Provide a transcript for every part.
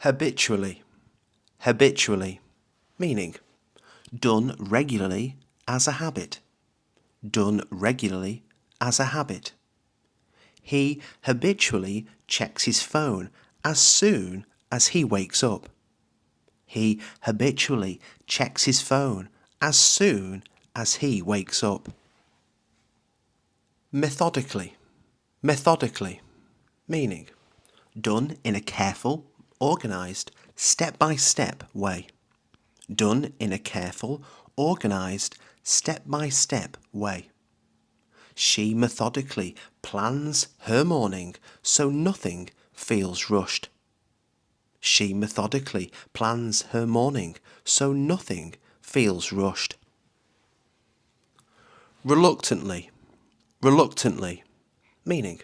Habitually, habitually, meaning done regularly as a habit. Done regularly as a habit. He habitually checks his phone as soon as he wakes up. He habitually checks his phone as soon as he wakes up. Methodically, methodically, meaning done in a careful, organised, step-by-step way. Done in a careful, organised, step-by-step way. She methodically plans her morning so nothing feels rushed. She methodically plans her morning so nothing feels rushed. Reluctantly, reluctantly, meaning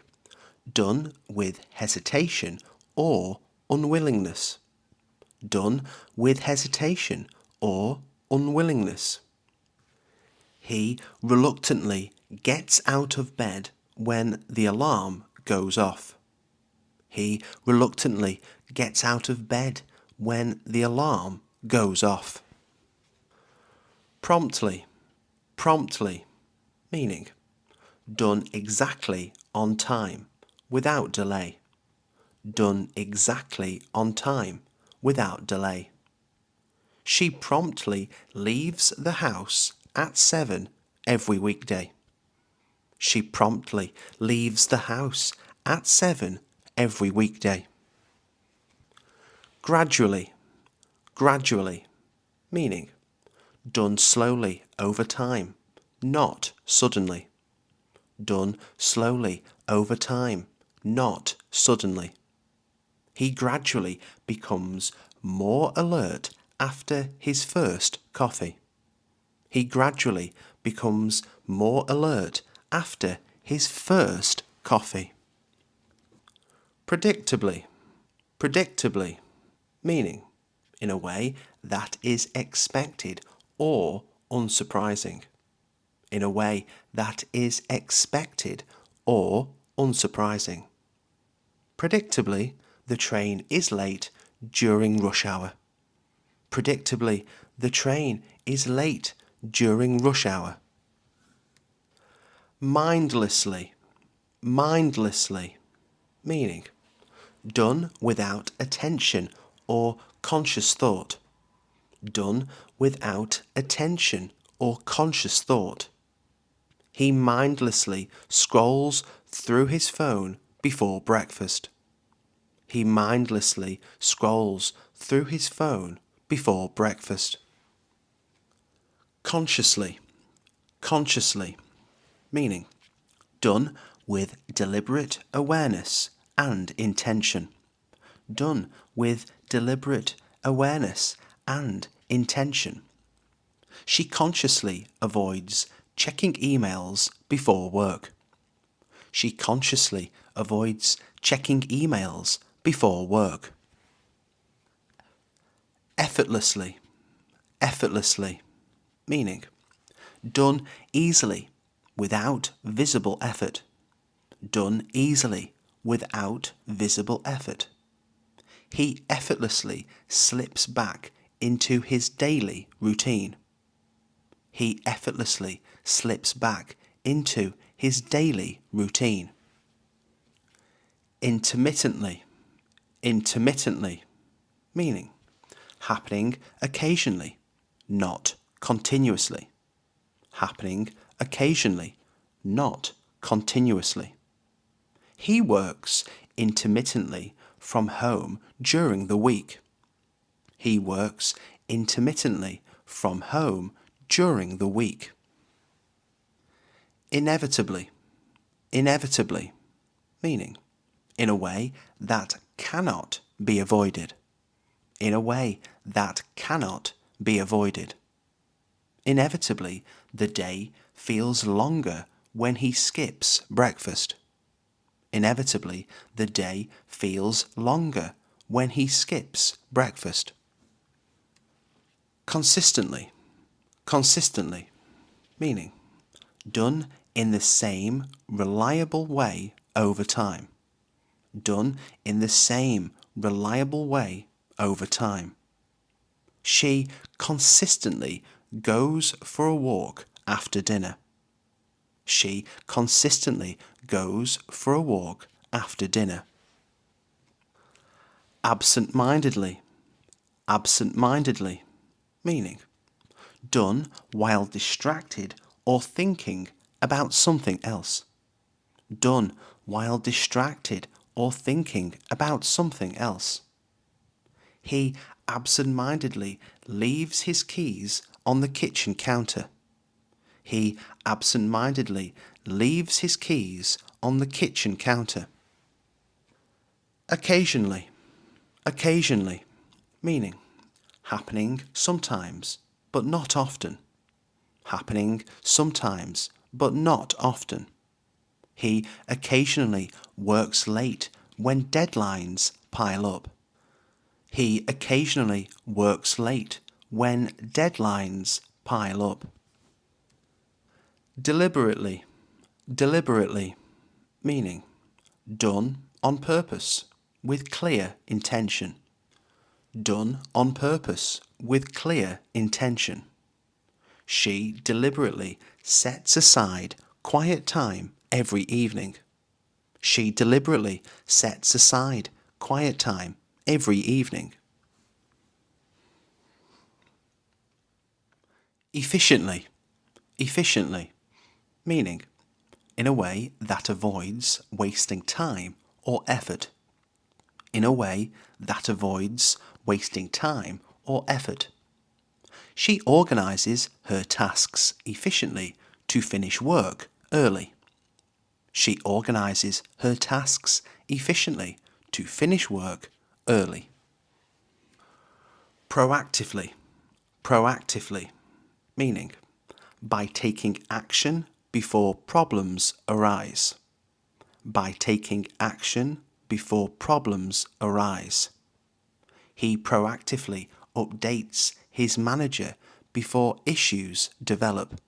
done with hesitation or unwillingness. Done with hesitation or unwillingness. He reluctantly gets out of bed when the alarm goes off. He reluctantly gets out of bed when the alarm goes off. Promptly, promptly, meaning done exactly on time, without delay. Done exactly on time, without delay. She promptly leaves the house at 7 every weekday. She promptly leaves the house at 7 every weekday. Gradually, gradually, meaning done slowly over time, not suddenly. Done slowly over time, not suddenly. He gradually becomes more alert after his first coffee. He gradually becomes more alert after his first coffee. Predictably, predictably, meaning in a way that is expected or unsurprising. In a way that is expected or unsurprising. Predictably, the train is late during rush hour. Predictably, the train is late during rush hour. Mindlessly, mindlessly, meaning done without attention or conscious thought. Done without attention or conscious thought. He mindlessly scrolls through his phone before breakfast. He mindlessly scrolls through his phone before breakfast. Consciously, consciously, meaning done with deliberate awareness and intention. Done with deliberate awareness and intention. She consciously avoids checking emails before work. She consciously avoids checking emails before work. Effortlessly, effortlessly, meaning done easily, without visible effort. Done easily, without visible effort. He effortlessly slips back into his daily routine. He effortlessly slips back into his daily routine. Intermittently, intermittently, meaning happening occasionally, not continuously. Happening occasionally, not continuously. He works intermittently from home during the week. He works intermittently from home during the week. Inevitably, inevitably, meaning in a way that cannot be avoided. In a way that cannot be avoided. Inevitably, the day feels longer when he skips breakfast. Inevitably, the day feels longer when he skips breakfast. Consistently, consistently, meaning done in the same reliable way over time. Done in the same reliable way over time. She consistently goes for a walk after dinner. She consistently goes for a walk after dinner. Absent-mindedly. Absent-mindedly, meaning done while distracted or thinking about something else. Done while distracted or thinking about something else. He absent-mindedly leaves his keys on the kitchen counter. He absent-mindedly leaves his keys on the kitchen counter. Occasionally. Occasionally, meaning happening sometimes, but not often. Happening sometimes, but not often. He occasionally works late when deadlines pile up. He occasionally works late when deadlines pile up. Deliberately. Deliberately, meaning done on purpose, with clear intention. Done on purpose, with clear intention. She deliberately sets aside quiet time every evening. She deliberately sets aside quiet time every evening. Efficiently. Efficiently, meaning in a way that avoids wasting time or effort. In a way that avoids wasting time or effort. She organises her tasks efficiently to finish work early. She organises her tasks efficiently to finish work early. Proactively. Proactively, meaning by taking action before problems arise. By taking action before problems arise. He proactively updates his manager before issues develop.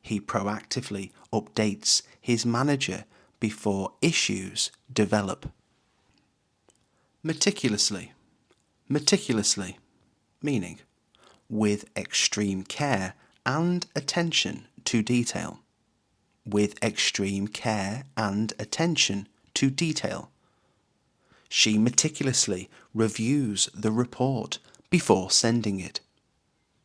He proactively updates his manager before issues develop. Meticulously. Meticulously, meaning with extreme care and attention to detail. With extreme care and attention to detail. She meticulously reviews the report before sending it.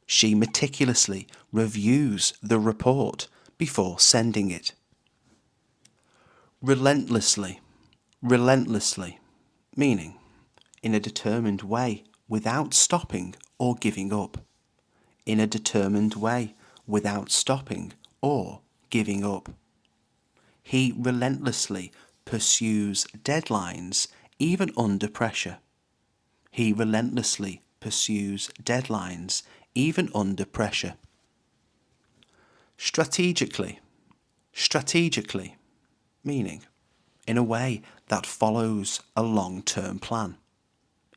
She meticulously reviews the report before sending it. Relentlessly. Relentlessly, meaning in a determined way without stopping or giving up. In a determined way without stopping or giving up. He relentlessly pursues deadlines even under pressure. He relentlessly pursues deadlines even under pressure. Strategically. Strategically, meaning in a way that follows a long-term plan.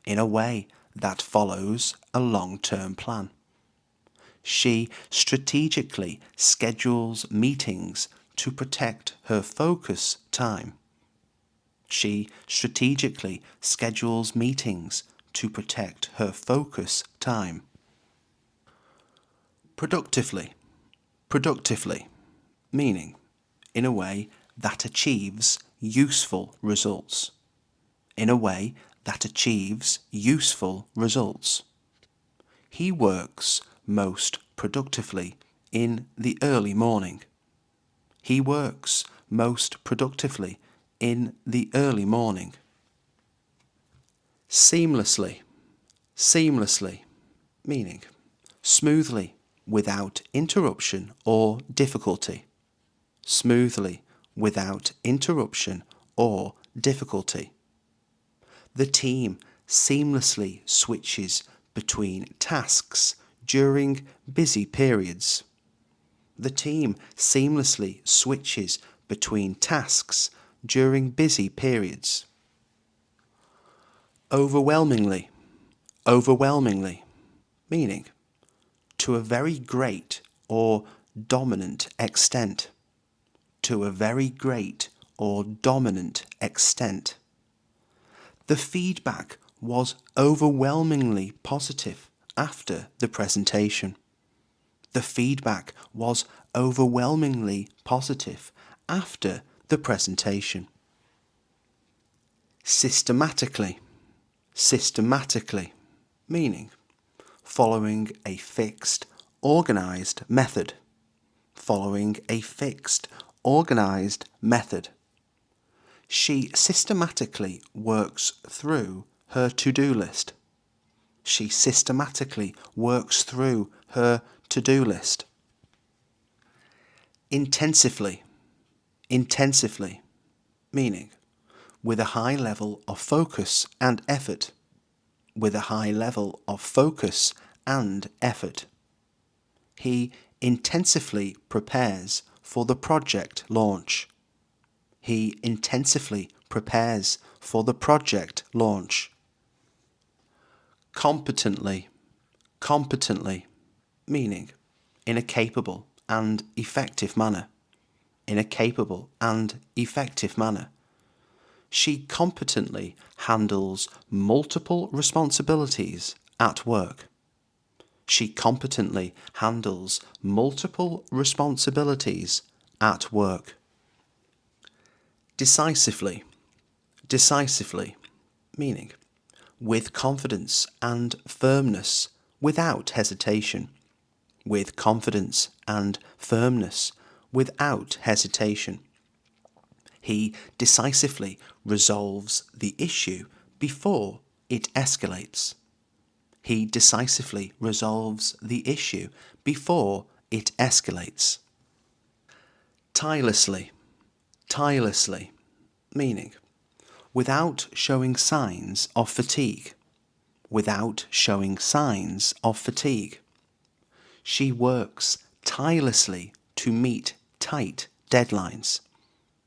In a way that follows a long-term plan. She strategically schedules meetings to protect her focus time. She strategically schedules meetings to protect her focus time. Productively. Productively, meaning in a way that achieves useful results. In a way that achieves useful results. He works most productively in the early morning. He works most productively in the early morning. Seamlessly. Seamlessly, meaning smoothly, without interruption or difficulty. Smoothly, without interruption or difficulty. The team seamlessly switches between tasks during busy periods. The team seamlessly switches between tasks during busy periods. Overwhelmingly. Overwhelmingly, meaning to a very great or dominant extent. To a very great or dominant extent. The feedback was overwhelmingly positive after the presentation. The feedback was overwhelmingly positive after the presentation. Systematically, systematically, meaning following a fixed, organized method. Following a fixed, organized method. She systematically works through her to-do list. She systematically works through her to-do list. Intensively, intensively, meaning with a high level of focus and effort. With a high level of focus and effort. He intensively prepares for the project launch. He intensively prepares for the project launch. Competently, competently, meaning in a capable and effective manner. In a capable and effective manner. She competently handles multiple responsibilities at work. She competently handles multiple responsibilities at work. Decisively, decisively, meaning with confidence and firmness, without hesitation. With confidence and firmness, without hesitation. He decisively resolves the issue before it escalates. He decisively resolves the issue before it escalates. Tirelessly, tirelessly, meaning without showing signs of fatigue. Without showing signs of fatigue. She works tirelessly to meet tight deadlines.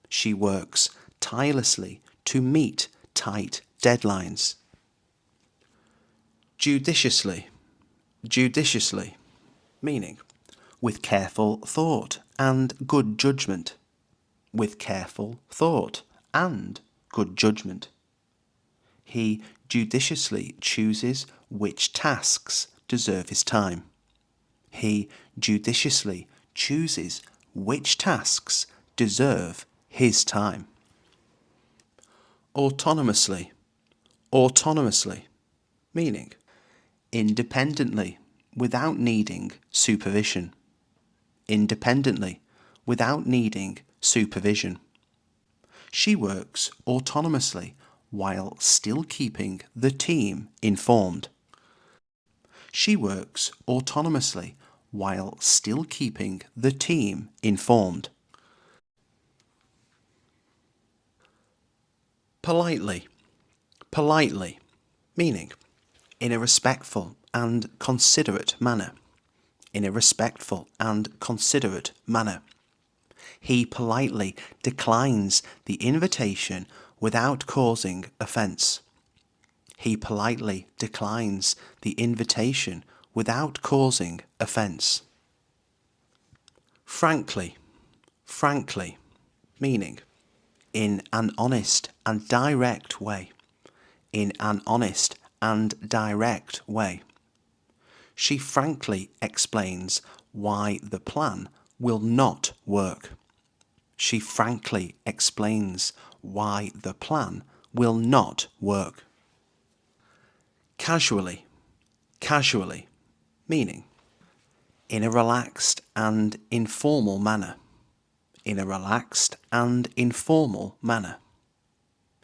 She works tirelessly to meet tight deadlines. Judiciously, judiciously, meaning with careful thought and good judgment. With careful thought and good judgment. He judiciously chooses which tasks deserve his time. He judiciously chooses which tasks deserve his time. Autonomously, autonomously, meaning independently, without needing supervision. Independently, without needing supervision. She works autonomously while still keeping the team informed. She works autonomously while still keeping the team informed. Politely, politely, meaning in a respectful and considerate manner. In a respectful and considerate manner. He politely declines the invitation without causing offence. He politely declines the invitation without causing offence. Frankly, frankly, meaning in an honest and direct way. In an honest and direct way. She frankly explains why the plan will not work. She frankly explains why the plan will not work. Casually, casually, meaning in a relaxed and informal manner. In a relaxed and informal manner.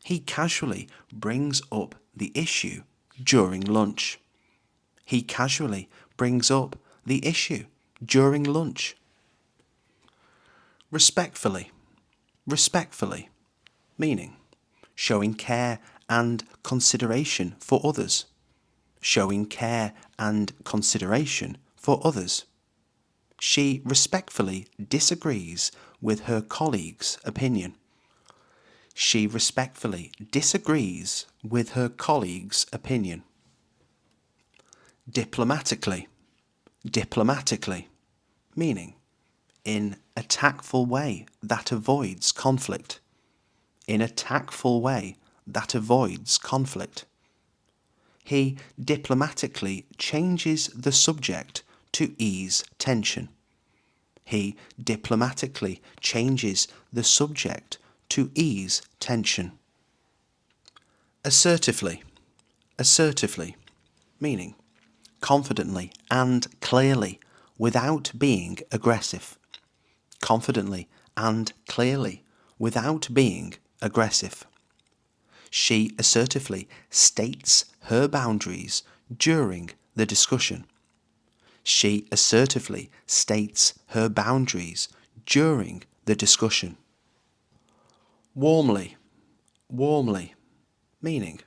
He casually brings up the issue during lunch. He casually brings up the issue during lunch. Respectfully, respectfully, meaning showing care and consideration for others. Showing care and consideration for others. She respectfully disagrees with her colleague's opinion. She respectfully disagrees with her colleague's opinion. Diplomatically, diplomatically, meaning in a tactful way that avoids conflict. In a tactful way that avoids conflict. He diplomatically changes the subject to ease tension. He diplomatically changes the subject to ease tension. Assertively. Assertively, meaning confidently and clearly without being aggressive. Confidently and clearly without being aggressive. She assertively states her boundaries during the discussion. She assertively states her boundaries during the discussion. Warmly. Warmly, meaning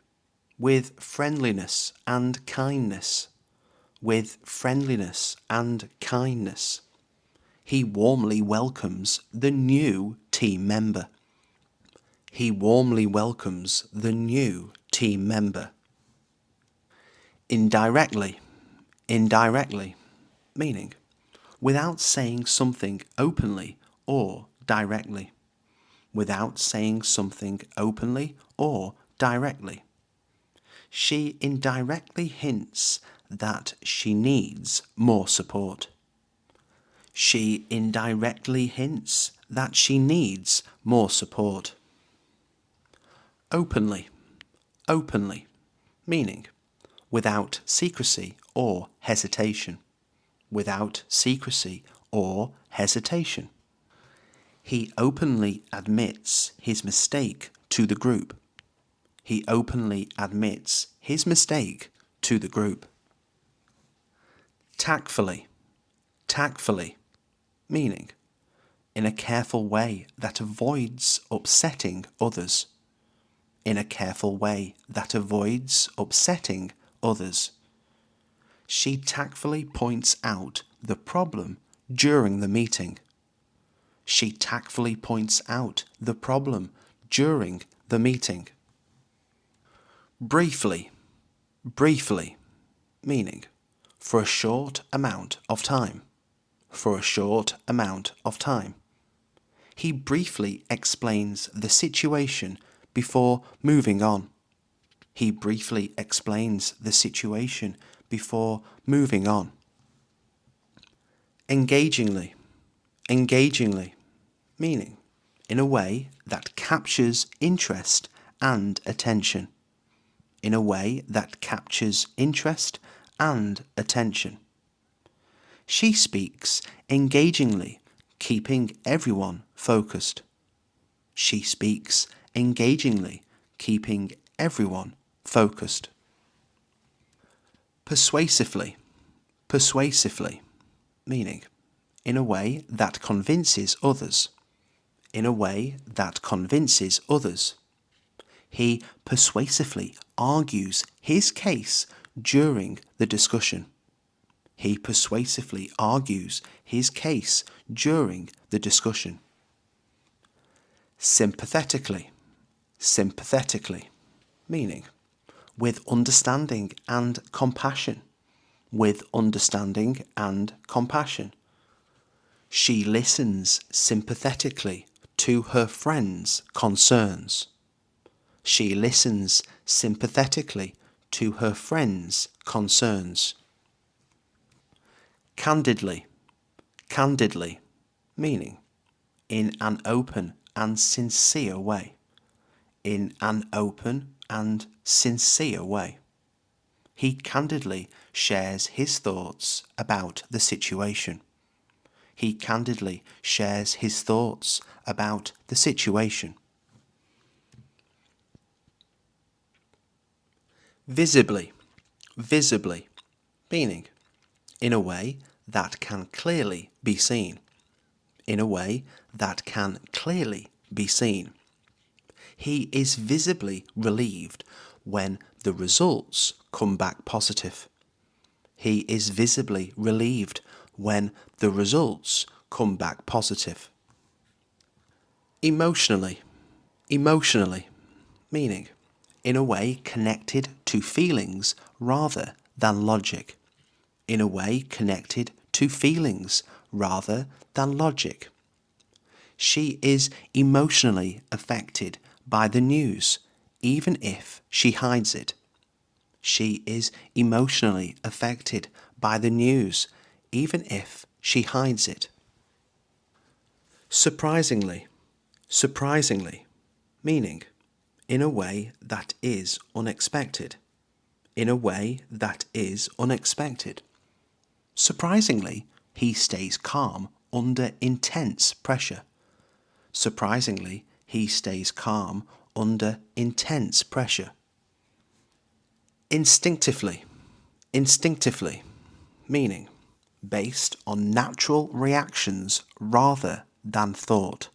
with friendliness and kindness. With friendliness and kindness. He warmly welcomes the new team member. He warmly welcomes the new team member. Indirectly. Indirectly, meaning without saying something openly or directly. Without saying something openly or directly. She indirectly hints that she needs more support. She indirectly hints that she needs more support. Openly. Openly, meaning without secrecy or hesitation. Without secrecy or hesitation. He openly admits his mistake to the group. He openly admits his mistake to the group. Tactfully. Tactfully, meaning in a careful way that avoids upsetting others. In a careful way that avoids upsetting others. She tactfully points out the problem during the meeting. She tactfully points out the problem during the meeting. Briefly. Briefly, meaning for a short amount of time. For a short amount of time. He briefly explains the situation before moving on. He briefly explains the situation before moving on. Engagingly. Engagingly, meaning in a way that captures interest and attention. In a way that captures interest and attention. She speaks engagingly, keeping everyone focused. She speaks engagingly, keeping everyone focused. Persuasively. Persuasively, meaning in a way that convinces others. In a way that convinces others. He persuasively argues his case during the discussion. He persuasively argues his case during the discussion. Sympathetically. Sympathetically, meaning with understanding and compassion. With understanding and compassion. She listens sympathetically to her friend's concerns. She listens sympathetically to her friend's concerns. Candidly. Candidly, meaning in an open and sincere way. In an open and sincere way. He candidly shares his thoughts about the situation. He candidly shares his thoughts about the situation. Visibly. Visibly, meaning in a way that can clearly be seen. In a way that can clearly be seen. He is visibly relieved when the results come back positive. He is visibly relieved when the results come back positive. Emotionally. Emotionally, meaning in a way connected to feelings rather than logic. In a way connected to feelings rather than logic. She is emotionally affected by the news, even if she hides it. She is emotionally affected by the news, even if she hides it. Surprisingly, surprisingly, meaning in a way that is unexpected. In a way that is unexpected. Surprisingly, he stays calm under intense pressure. Surprisingly, he stays calm under intense pressure. Instinctively, instinctively, meaning based on natural reactions rather than thought.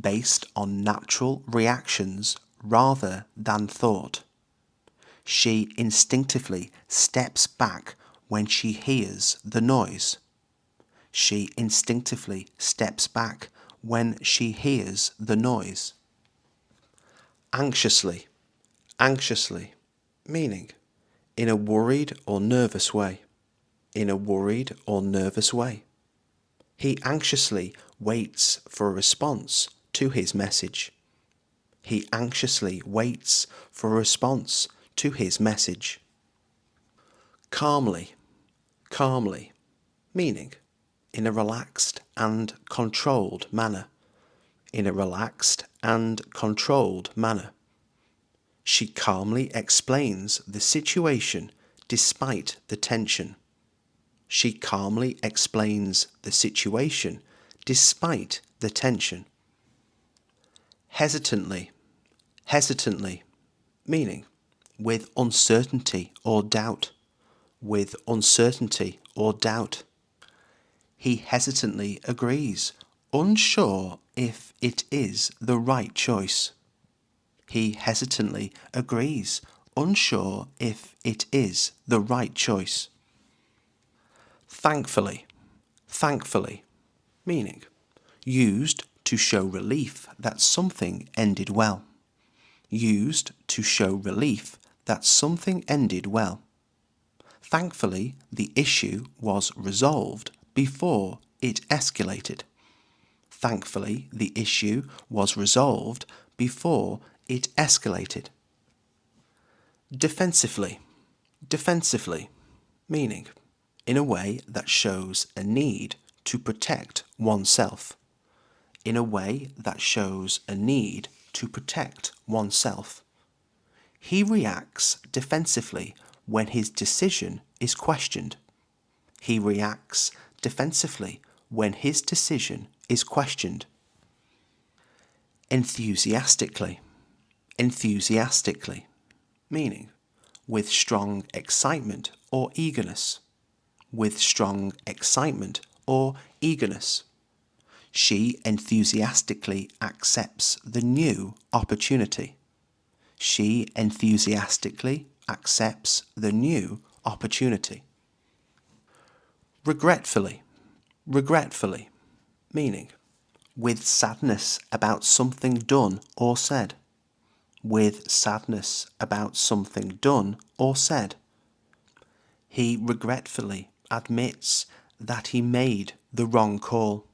Based on natural reactions rather than thought. She instinctively steps back when she hears the noise. She instinctively steps back when she hears the noise. Anxiously, anxiously, meaning in a worried or nervous way. In a worried or nervous way. He anxiously waits for a response to his message. He anxiously waits for a response to his message. Calmly, calmly, meaning in a relaxed and controlled manner. In a relaxed and controlled manner. She calmly explains the situation despite the tension. She calmly explains the situation despite the tension. Hesitantly, hesitantly, meaning with uncertainty or doubt. With uncertainty or doubt. He hesitantly agrees, unsure if it is the right choice. He hesitantly agrees, unsure if it is the right choice. Thankfully, thankfully, meaning used to show relief that something ended well. Used to show relief that something ended well. Thankfully, the issue was resolved before it escalated. Thankfully, the issue was resolved before it escalated. Defensively, defensively, meaning in a way that shows a need to protect oneself. In a way that shows a need to protect oneself. He reacts defensively when his decision is questioned. He reacts defensively when his decision is questioned. Enthusiastically, enthusiastically, meaning with strong excitement or eagerness. With strong excitement or eagerness. She enthusiastically accepts the new opportunity. She enthusiastically accepts the new opportunity. Regretfully, regretfully, meaning with sadness about something done or said. With sadness about something done or said. He regretfully admits that he made the wrong call.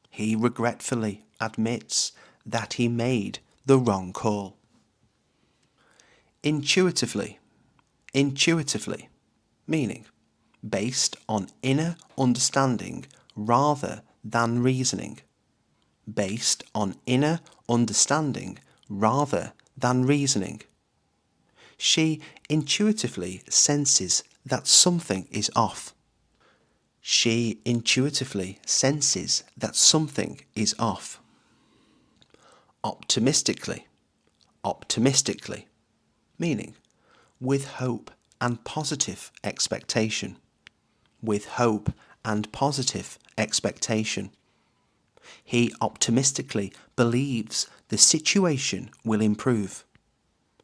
He regretfully admits that he made the wrong call. Intuitively, intuitively, meaning based on inner understanding rather than reasoning. Based on inner understanding rather than reasoning. She intuitively senses that something is off. She intuitively senses that something is off. Optimistically, optimistically, meaning with hope and positive expectation. With hope and positive expectation. He optimistically believes the situation will improve.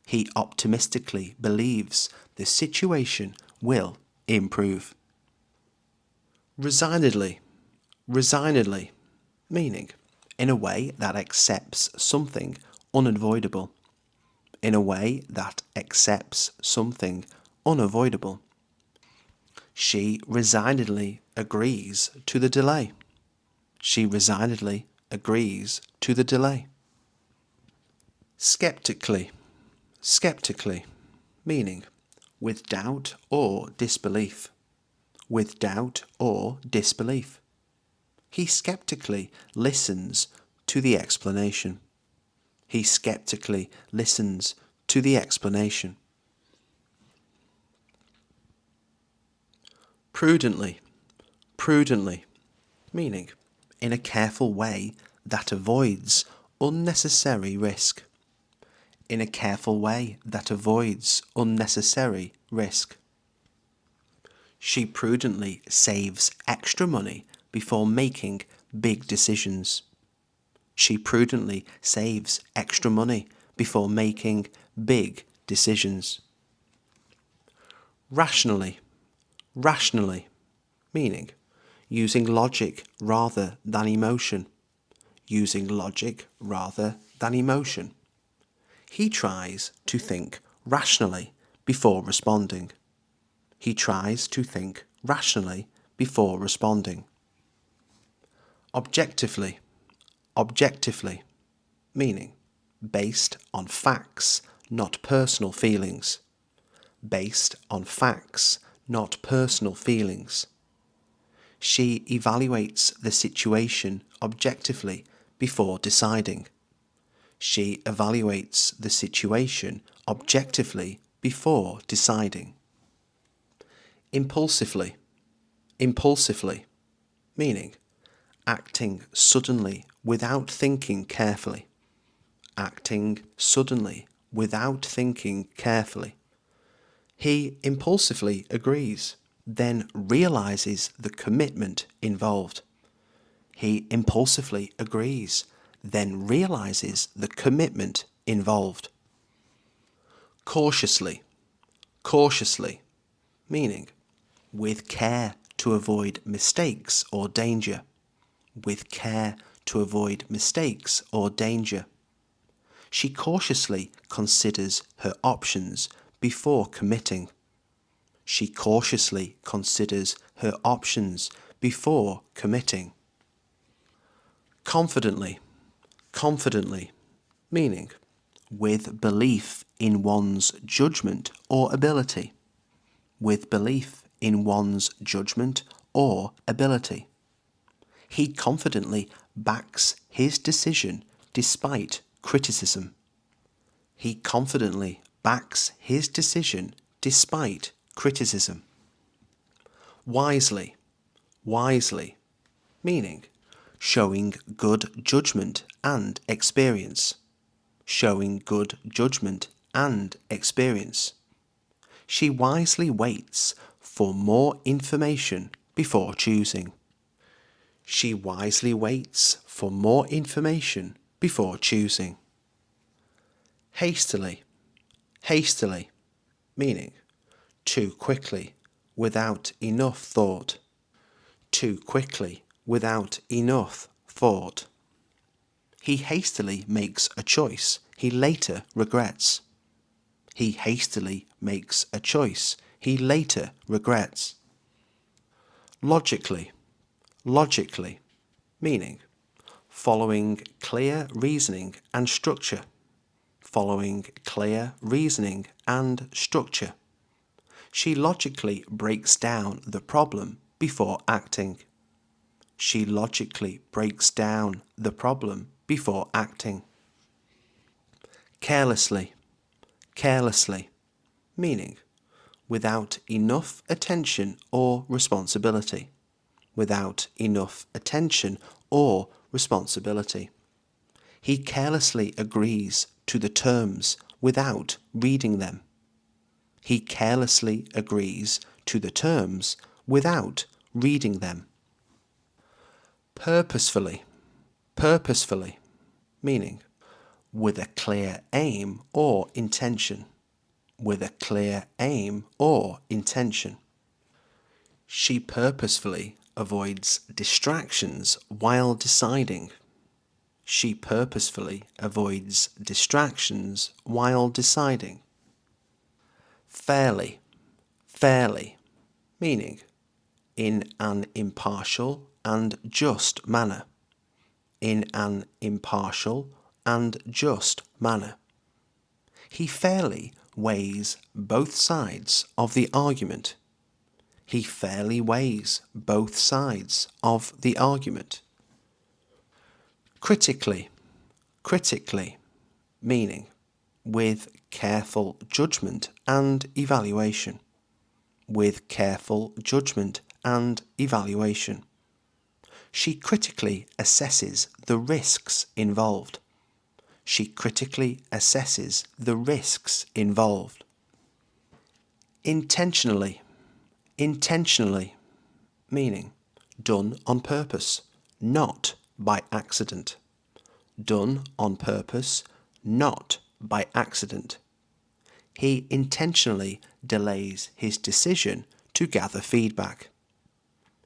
He optimistically believes the situation will improve. Resignedly, resignedly, meaning in a way that accepts something unavoidable. In a way that accepts something unavoidable. She resignedly agrees to the delay. She resignedly agrees to the delay. Skeptically, skeptically, meaning with doubt or disbelief, with doubt or disbelief. He skeptically listens to the explanation. He skeptically listens to the explanation. Prudently, prudently, meaning in a careful way that avoids unnecessary risk. In a careful way that avoids unnecessary risk. She prudently saves extra money before making big decisions. She prudently saves extra money before making big decisions. Rationally, rationally, meaning using logic rather than emotion. Using logic rather than emotion. He tries to think rationally before responding. He tries to think rationally before responding. Objectively, objectively, meaning based on facts, not personal feelings. Based on facts, not personal feelings. She evaluates the situation objectively before deciding. She evaluates the situation objectively before deciding. Impulsively, impulsively, meaning acting suddenly without thinking carefully. Acting suddenly without thinking carefully. He impulsively agrees, then realizes the commitment involved. He impulsively agrees, then realizes the commitment involved. Cautiously, cautiously, meaning with care to avoid mistakes or danger. With care to avoid mistakes or danger. She cautiously considers her options before committing. She cautiously considers her options before committing. Confidently, confidently, meaning with belief in one's judgment or ability. With belief in one's judgment or ability. He confidently backs his decision despite criticism. He confidently backs his decision despite criticism. Wisely, wisely, meaning showing good judgment and experience. Showing good judgment and experience. She wisely waits for more information before choosing. She wisely waits for more information before choosing. Hastily, hastily, meaning too quickly, without enough thought. Too quickly, without enough thought. He hastily makes a choice he later regrets. He hastily makes a choice he later regrets. Logically, logically, meaning following clear reasoning and structure. Following clear reasoning and structure. She logically breaks down the problem before acting. She logically breaks down the problem before acting. Carelessly, carelessly, meaning without enough attention or responsibility. Without enough attention or responsibility. He carelessly agrees to the terms without reading them. He carelessly agrees to the terms without reading them. Purposefully, purposefully, meaning with a clear aim or intention. With a clear aim or intention. She purposefully avoids distractions while deciding. She purposefully avoids distractions while deciding. Fairly, fairly, meaning in an impartial and just manner. In an impartial and just manner. He fairly weighs both sides of the argument. He fairly weighs both sides of the argument. Critically, critically, meaning with careful judgment and evaluation. With careful judgment and evaluation. She critically assesses the risks involved. She critically assesses the risks involved. Intentionally, intentionally, meaning done on purpose, not by accident. Done on purpose, not by accident. He intentionally delays his decision to gather feedback.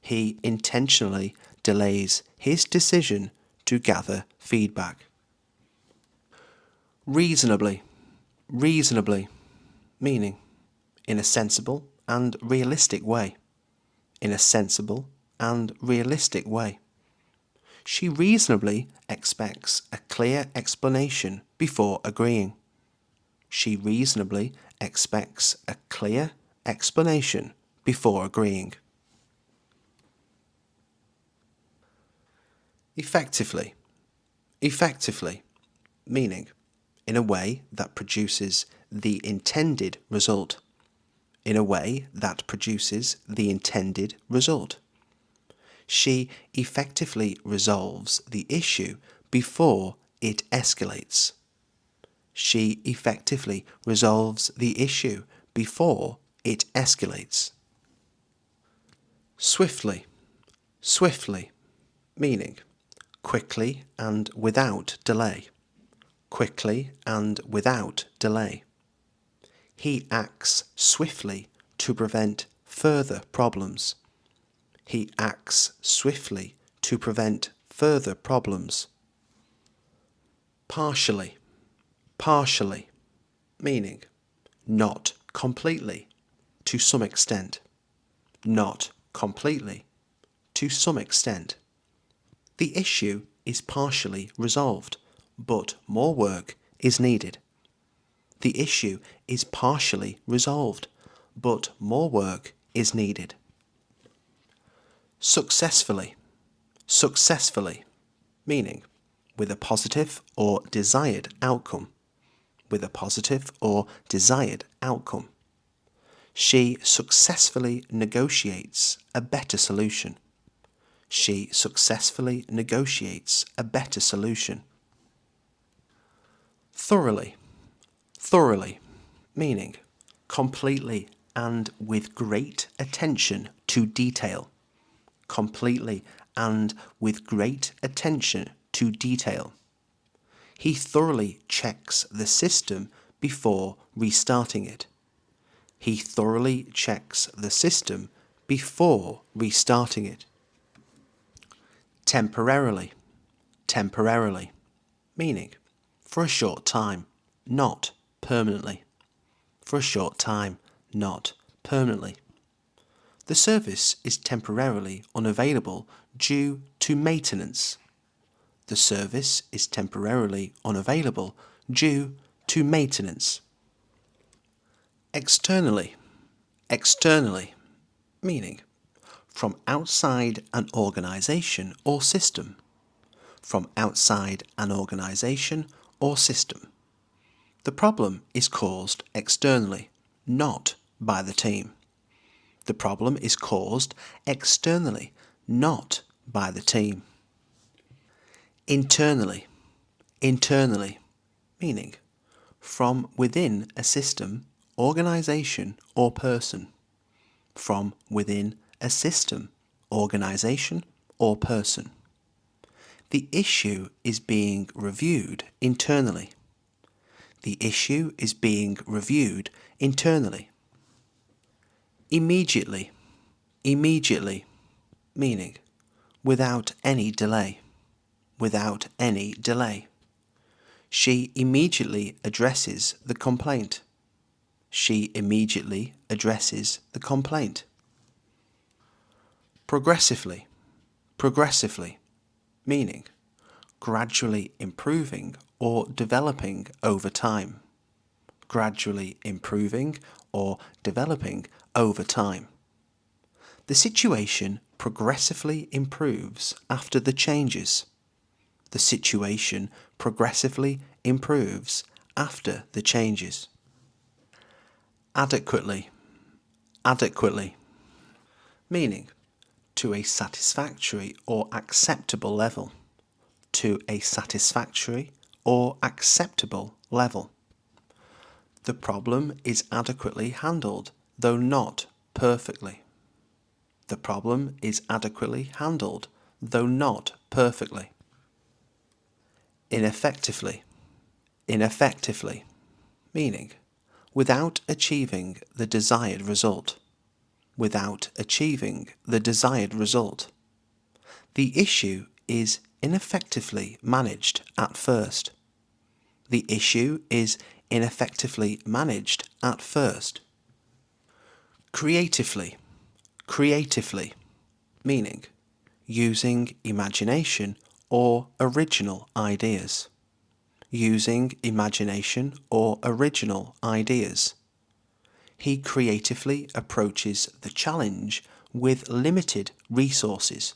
He intentionally delays his decision to gather feedback. Reasonably, reasonably, meaning in a sensible and realistic way. In a sensible and realistic way. She reasonably expects a clear explanation before agreeing. She reasonably expects a clear explanation before agreeing. Effectively, effectively, meaning in a way that produces the intended result. In a way that produces the intended result. She effectively resolves the issue before it escalates. She effectively resolves the issue before it escalates. Swiftly, swiftly, meaning quickly and without delay. Quickly and without delay. He acts swiftly to prevent further problems. He acts swiftly to prevent further problems. Partially, partially, meaning not completely, to some extent. Not completely, to some extent. The issue is partially resolved, but more work is needed. The issue is partially resolved, but more work is needed. Successfully, successfully, meaning with a positive or desired outcome. With a positive or desired outcome. She successfully negotiates a better solution. She successfully negotiates a better solution. Thoroughly, thoroughly, meaning completely and with great attention to detail. Completely and with great attention to detail. He thoroughly checks the system before restarting it. He thoroughly checks the system before restarting it. Temporarily, temporarily, meaning for a short time, not permanently. For a short time, not permanently. The service is temporarily unavailable due to maintenance. The service is temporarily unavailable due to maintenance. Externally, externally, meaning from outside an organization or system. From outside an organization or system. The problem is caused externally, not by the team. The problem is caused externally, not by the team. Internally, internally, meaning from within a system, organization or person. From within a system, organization or person. The issue is being reviewed internally. The issue is being reviewed internally. Immediately, immediately, meaning without any delay. Without any delay. She immediately addresses the complaint. She immediately addresses the complaint. Progressively, progressively, meaning gradually improving or developing over time. gradually improving or developing over time. The situation progressively improves after the changes. The situation progressively improves after the changes. Adequately, adequately, meaning to a satisfactory or acceptable level, to a satisfactory or acceptable level. The problem is adequately handled, though not perfectly. The problem is adequately handled, though not perfectly. Ineffectively, ineffectively, meaning without achieving the desired result. Without achieving the desired result. The issue is ineffectively managed at first. The issue is ineffectively managed at first. Creatively, creatively, meaning using imagination or original ideas. Using imagination or original ideas. He creatively approaches the challenge with limited resources.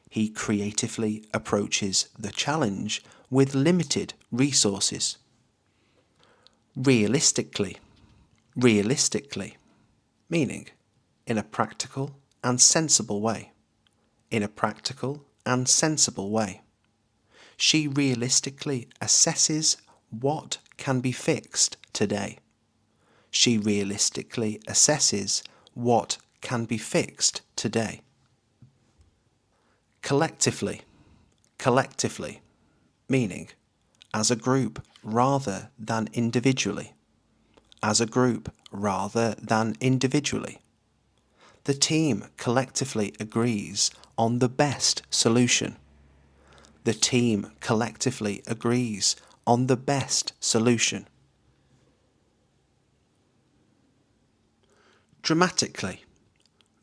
He creatively approaches the challenge with limited resources. Realistically, realistically, meaning in a practical and sensible way. In a practical and sensible way. She realistically assesses what can be fixed today. She realistically assesses what can be fixed today. Collectively, collectively, meaning as a group rather than individually. As a group rather than individually. The team collectively agrees on the best solution. The team collectively agrees on the best solution. Dramatically,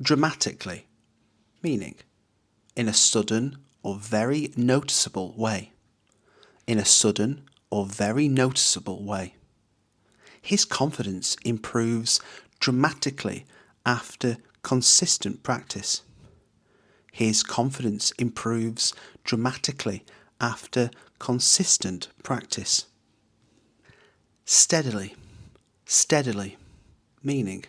dramatically, meaning in a sudden or very noticeable way. In a sudden or very noticeable way. His confidence improves dramatically after consistent practice. His confidence improves dramatically after consistent practice. Steadily, steadily, meaning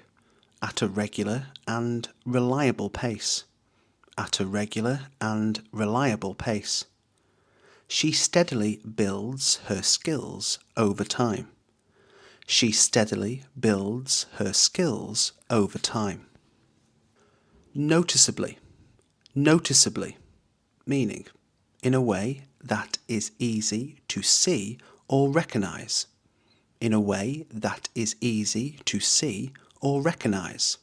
at a regular and reliable pace. At a regular and reliable pace. She steadily builds her skills over time. She steadily builds her skills over time. Noticeably, noticeably, meaning in a way that is easy to see or recognize. In a way that is easy to see or recognize.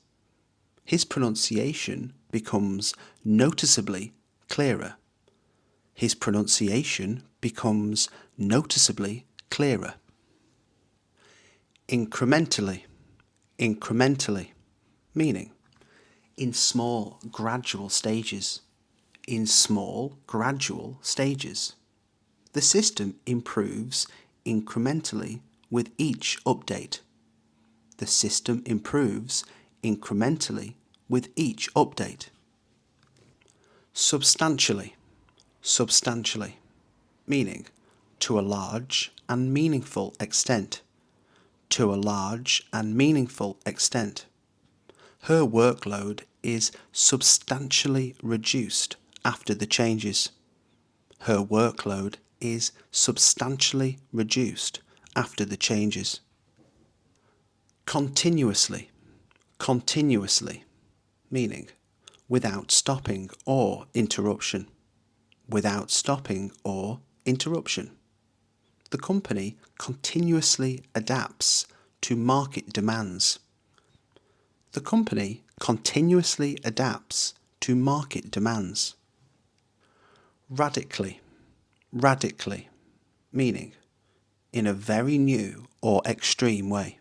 His pronunciation becomes noticeably clearer. His pronunciation becomes noticeably clearer. Incrementally, incrementally, meaning in small gradual stages. In small gradual stages. The system improves incrementally with each update. The system improves incrementally with each update. Substantially, substantially, meaning to a large and meaningful extent. To a large and meaningful extent. Her workload is substantially reduced after the changes. Her workload is substantially reduced after the changes. Continuously, continuously, meaning without stopping or interruption. Without stopping or interruption. The company continuously adapts to market demands. The company continuously adapts to market demands. Radically, radically, meaning in a very new or extreme way.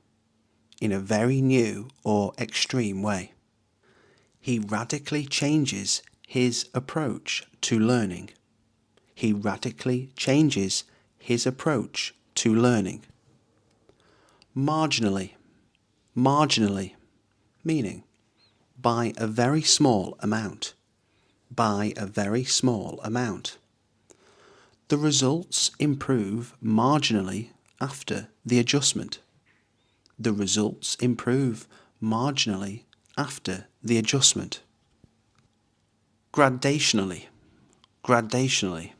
In a very new or extreme way. He radically changes his approach to learning. He radically changes his approach to learning. Marginally, marginally, meaning by a very small amount, by a very small amount. The results improve marginally after the adjustment. The results improve marginally after the adjustment. Gradationally, gradationally,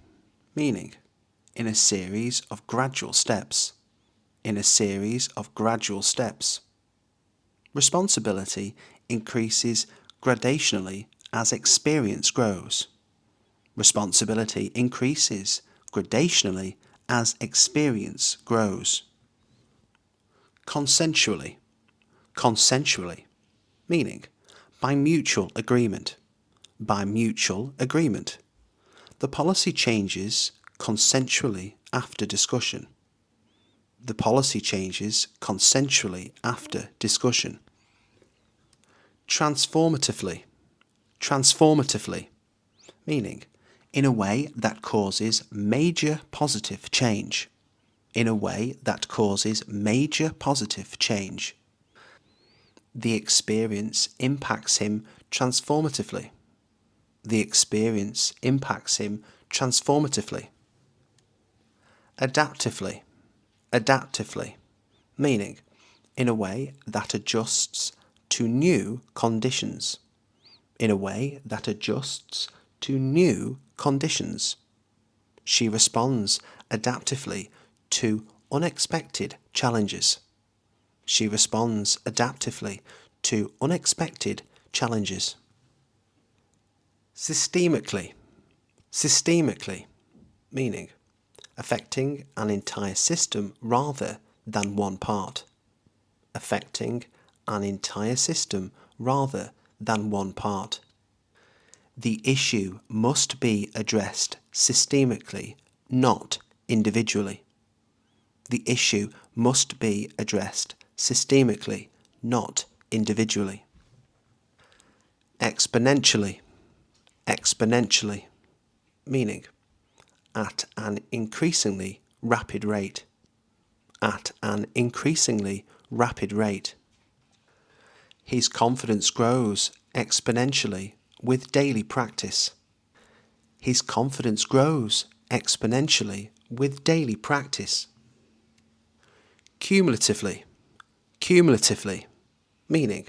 meaning in a series of gradual steps, in a series of gradual steps. Responsibility increases gradationally as experience grows. Responsibility increases gradationally as experience grows. Consensually, consensually, meaning by mutual agreement, by mutual agreement. The policy changes consensually after discussion. The policy changes consensually after discussion. Transformatively, transformatively, meaning in a way that causes major positive change, in a way that causes major positive change. The experience impacts him transformatively. The experience impacts him transformatively. Adaptively, adaptively, meaning in a way that adjusts to new conditions, in a way that adjusts to new conditions. She responds adaptively to unexpected challenges. She responds adaptively to unexpected challenges. Systemically, systemically, meaning affecting an entire system rather than one part. Affecting an entire system rather than one part. The issue must be addressed systemically, not individually. The issue must be addressed systemically, not individually. Exponentially, exponentially, meaning at an increasingly rapid rate, at an increasingly rapid rate. His confidence grows exponentially with daily practice. His confidence grows exponentially with daily practice. Cumulatively, cumulatively, meaning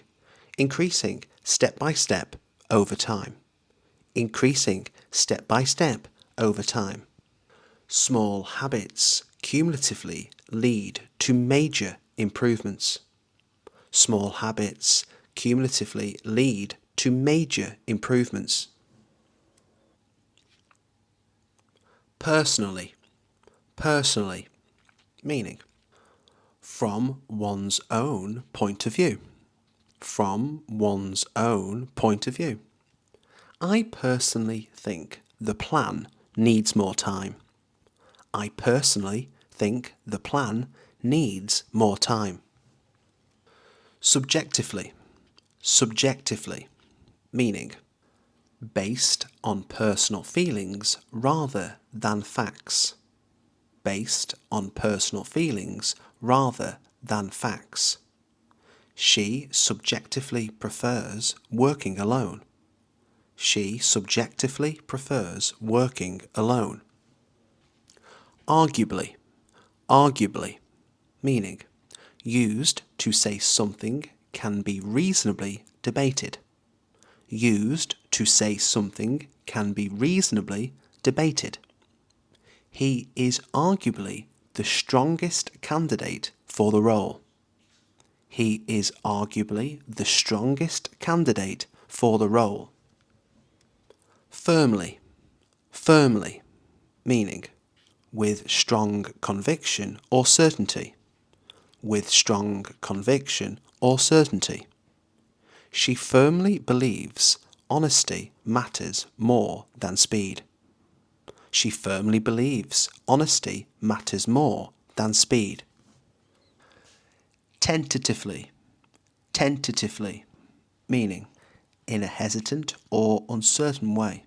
increasing step by step over time. Increasing step by step over time. Small habits cumulatively lead to major improvements. Small habits cumulatively lead to major improvements. Personally, personally, meaning from one's own point of view. From one's own point of view. I personally think the plan needs more time. I personally think the plan needs more time. Subjectively, subjectively, meaning based on personal feelings rather than facts. Based on personal feelings rather than facts. She subjectively prefers working alone. She subjectively prefers working alone. Arguably, arguably, meaning used to say something can be reasonably debated. Used to say something can be reasonably debated. He is arguably the strongest candidate for the role. He is arguably the strongest candidate for the role. Firmly, firmly, meaning with strong conviction or certainty. With strong conviction or certainty. She firmly believes honesty matters more than speed. She firmly believes honesty matters more than speed. Tentatively, tentatively, meaning in a hesitant or uncertain way.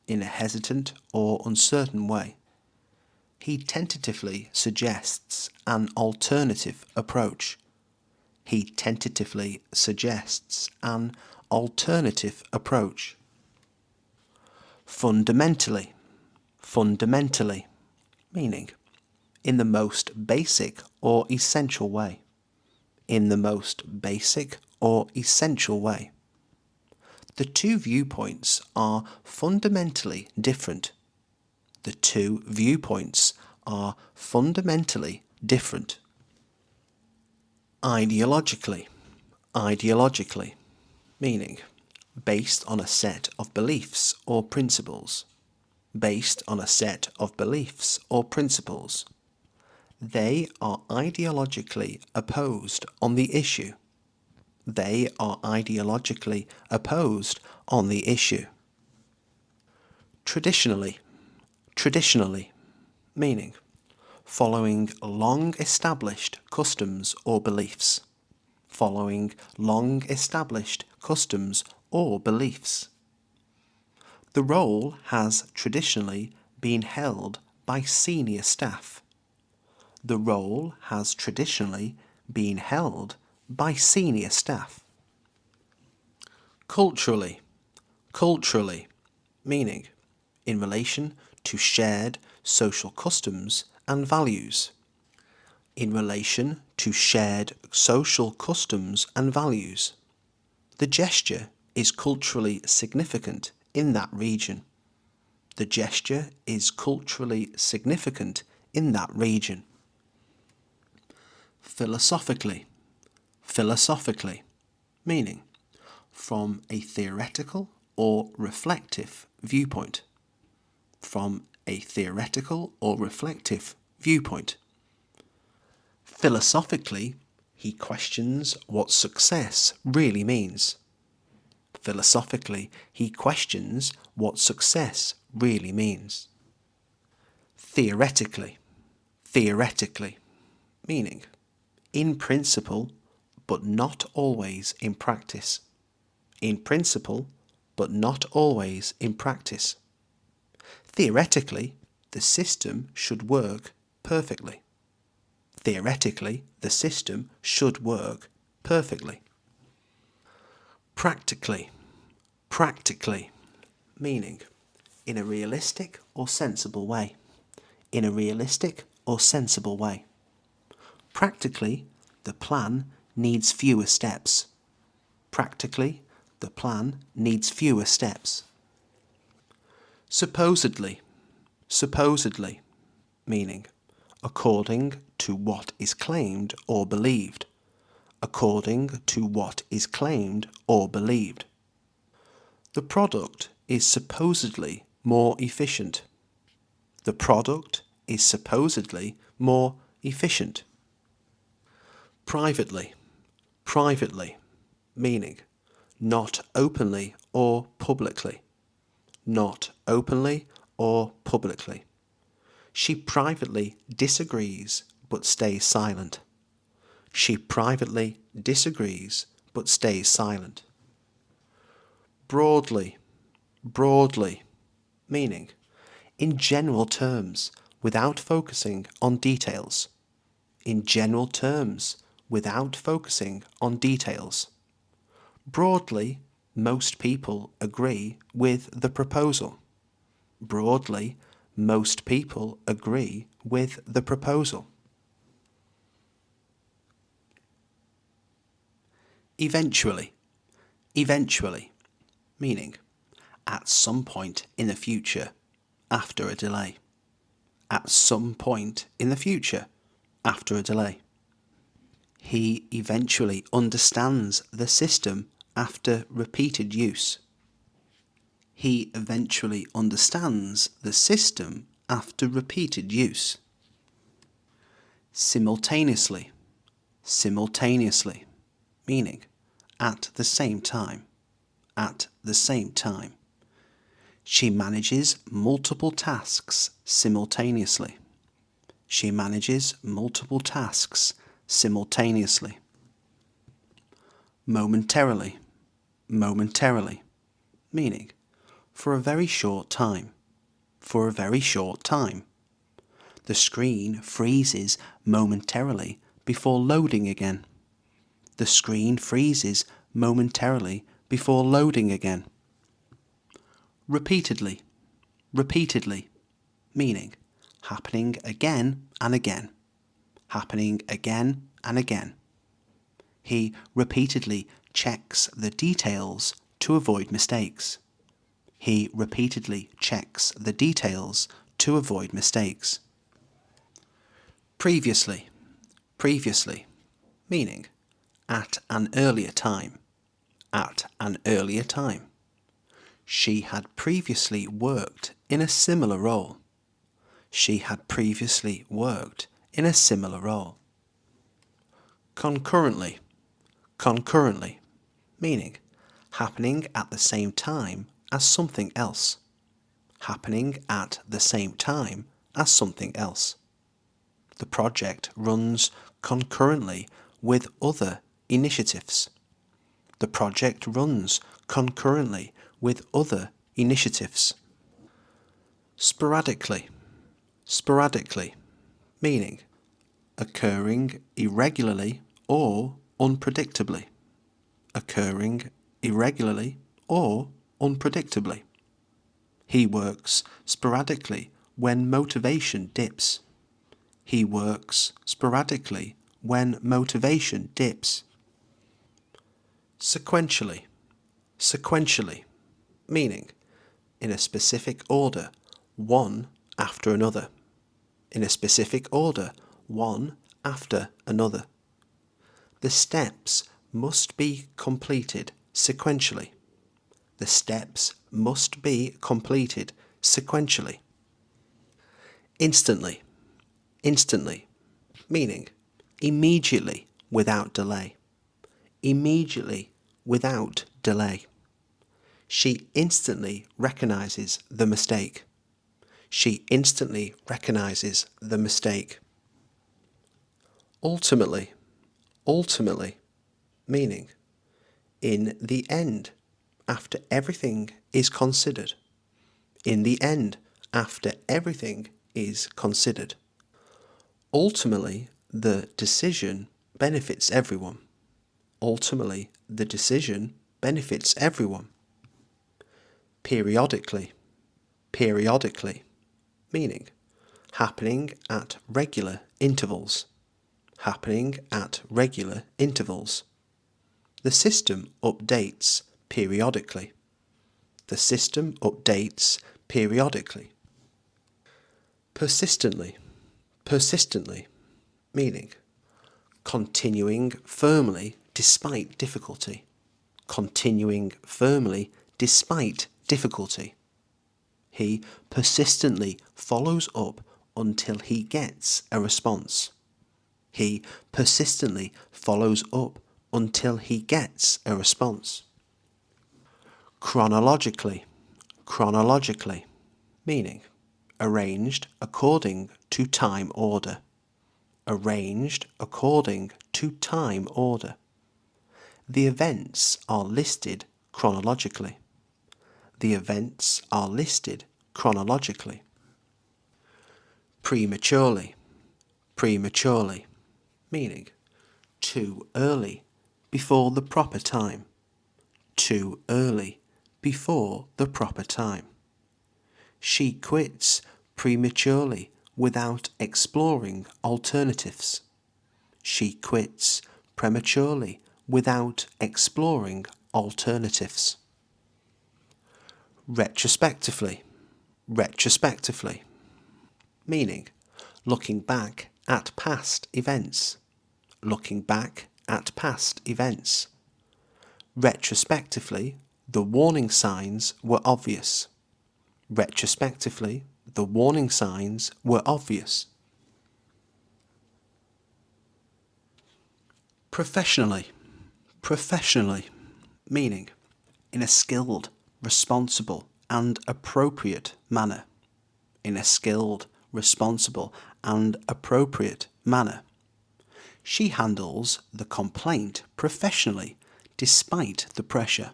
In a hesitant or uncertain way. He tentatively suggests an alternative approach. He tentatively suggests an alternative approach. Fundamentally, fundamentally, meaning in the most basic or essential way. In the most basic or essential way. The two viewpoints are fundamentally different. The two viewpoints are fundamentally different. Ideologically, ideologically, meaning based on a set of beliefs or principles. Based on a set of beliefs or principles. They are ideologically opposed on the issue. They are ideologically opposed on the issue. Traditionally, traditionally, meaning following long-established customs or beliefs. Following long-established customs or beliefs. The role has traditionally been held by senior staff. The role has traditionally been held by senior staff. Culturally, culturally, meaning in relation to shared social customs and values. In relation to shared social customs and values. The gesture is culturally significant in that region. The gesture is culturally significant in that region. Philosophically, philosophically, meaning from a theoretical or reflective viewpoint. From a theoretical or reflective viewpoint. Philosophically, he questions what success really means. Philosophically, he questions what success really means. Theoretically, theoretically, meaning in principle, but not always in practice. In principle, but not always in practice. Theoretically, the system should work perfectly. Theoretically, the system should work perfectly. Practically, practically, meaning in a realistic or sensible way. In a realistic or sensible way. Practically, the plan needs fewer steps. Practically, the plan needs fewer steps. Supposedly, supposedly, meaning according to what is claimed or believed. According to what is claimed or believed. The product is supposedly more efficient. The product is supposedly more efficient. Privately, privately, meaning not openly or publicly. Not openly or publicly. She privately disagrees but stays silent. She privately disagrees but stays silent. Broadly, broadly, meaning in general terms without focusing on details. In general terms without focusing on details. Broadly, most people agree with the proposal. Broadly, most people agree with the proposal. Eventually, eventually, meaning at some point in the future, after a delay. At some point in the future, after a delay. He eventually understands the system after repeated use. He eventually understands the system after repeated use. Simultaneously, simultaneously, meaning at the same time, at the same time. She manages multiple tasks simultaneously. She manages multiple tasks simultaneously. Momentarily, momentarily, meaning for a very short time, for a very short time. The screen freezes momentarily before loading again. The screen freezes momentarily before loading again. Repeatedly, repeatedly, meaning happening again and again, happening again and again. He repeatedly checks the details to avoid mistakes. He repeatedly checks the details to avoid mistakes. Previously, previously, meaning at an earlier time, at an earlier time. She had previously worked in a similar role. She had previously worked in a similar role. Concurrently, concurrently, meaning happening at the same time as something else. Happening at the same time as something else. The project runs concurrently with other initiatives. The project runs concurrently with other initiatives. Sporadically, sporadically, meaning occurring irregularly or unpredictably. Occurring irregularly or unpredictably. He works sporadically when motivation dips. He works sporadically when motivation dips. Sequentially, sequentially, meaning in a specific order, one after another. In a specific order, one after another. The steps must be completed sequentially. The steps must be completed sequentially. Instantly, instantly, meaning immediately without delay. Immediately without delay. She instantly recognizes the mistake. She instantly recognizes the mistake. Ultimately, ultimately, meaning in the end, after everything is considered. In the end, after everything is considered. Ultimately, the decision benefits everyone. Ultimately, the decision benefits everyone. Periodically, periodically, meaning happening at regular intervals. Happening at regular intervals. The system updates periodically. The system updates periodically. Persistently, persistently, meaning continuing firmly despite difficulty. Continuing firmly despite difficulty. He persistently follows up until he gets a response. He persistently follows up until he gets a response. Chronologically, chronologically, meaning arranged according to time order. Arranged according to time order. The events are listed chronologically. The events are listed chronologically. Prematurely, prematurely, meaning too early, before the proper time. Too early, before the proper time. She quits prematurely without exploring alternatives. She quits prematurely without exploring alternatives. Retrospectively, retrospectively, meaning looking back at past events. Looking back at past events. Retrospectively, the warning signs were obvious. Retrospectively, the warning signs were obvious. Professionally, professionally, meaning in a skilled, responsible and appropriate manner. In a skilled, responsible and appropriate manner. She handles the complaint professionally despite the pressure.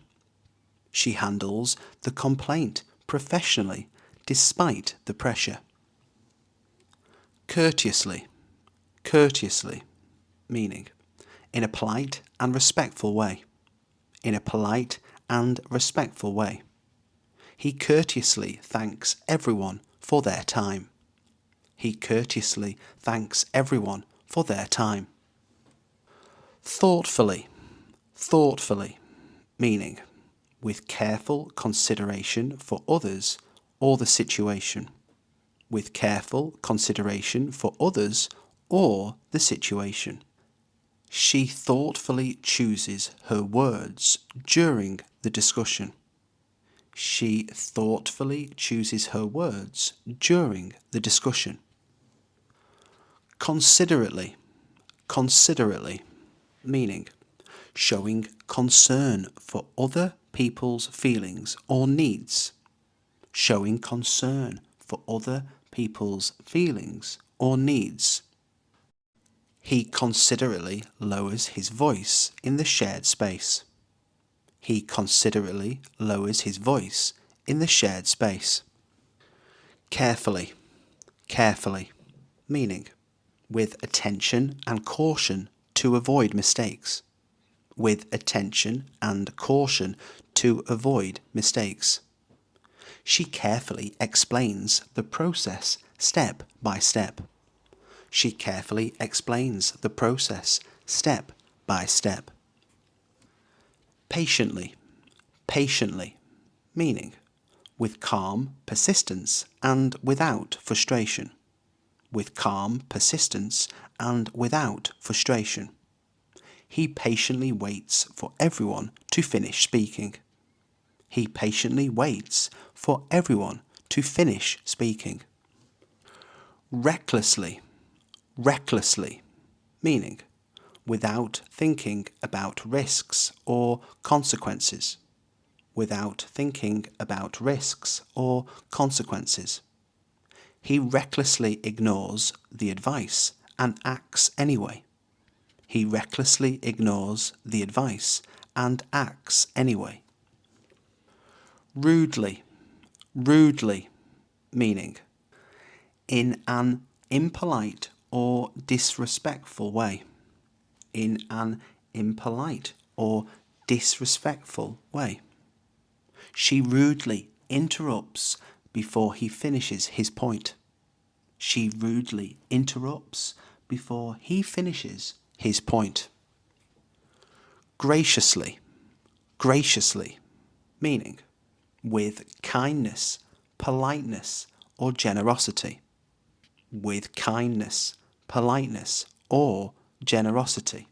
She handles the complaint professionally despite the pressure. Courteously, courteously, meaning in a polite and respectful way. In a polite and respectful way. He courteously thanks everyone for their time. He courteously thanks everyone for their time. Thoughtfully, thoughtfully, meaning with careful consideration for others or the situation. With careful consideration for others or the situation. She thoughtfully chooses her words during the discussion. She thoughtfully chooses her words during the discussion. Considerately, considerately, meaning showing concern for other people's feelings or needs. Showing concern for other people's feelings or needs. He considerately lowers his voice in the shared space. He considerately lowers his voice in the shared space. Carefully, carefully, meaning with attention and caution to avoid mistakes. With attention and caution to avoid mistakes. She carefully explains the process step by step. She carefully explains the process step by step. Patiently, patiently, meaning with calm persistence and without frustration. With calm persistence and without frustration. He patiently waits for everyone to finish speaking. He patiently waits for everyone to finish speaking. Recklessly, recklessly, meaning without thinking about risks or consequences. Without thinking about risks or consequences. He recklessly ignores the advice and acts anyway. He recklessly ignores the advice and acts anyway. Rudely, rudely, meaning in an impolite or disrespectful way. In an impolite or disrespectful way. She rudely interrupts before he finishes his point. She rudely interrupts before he finishes his point. Graciously, graciously, meaning with kindness, politeness, or generosity. With kindness, politeness, or generosity.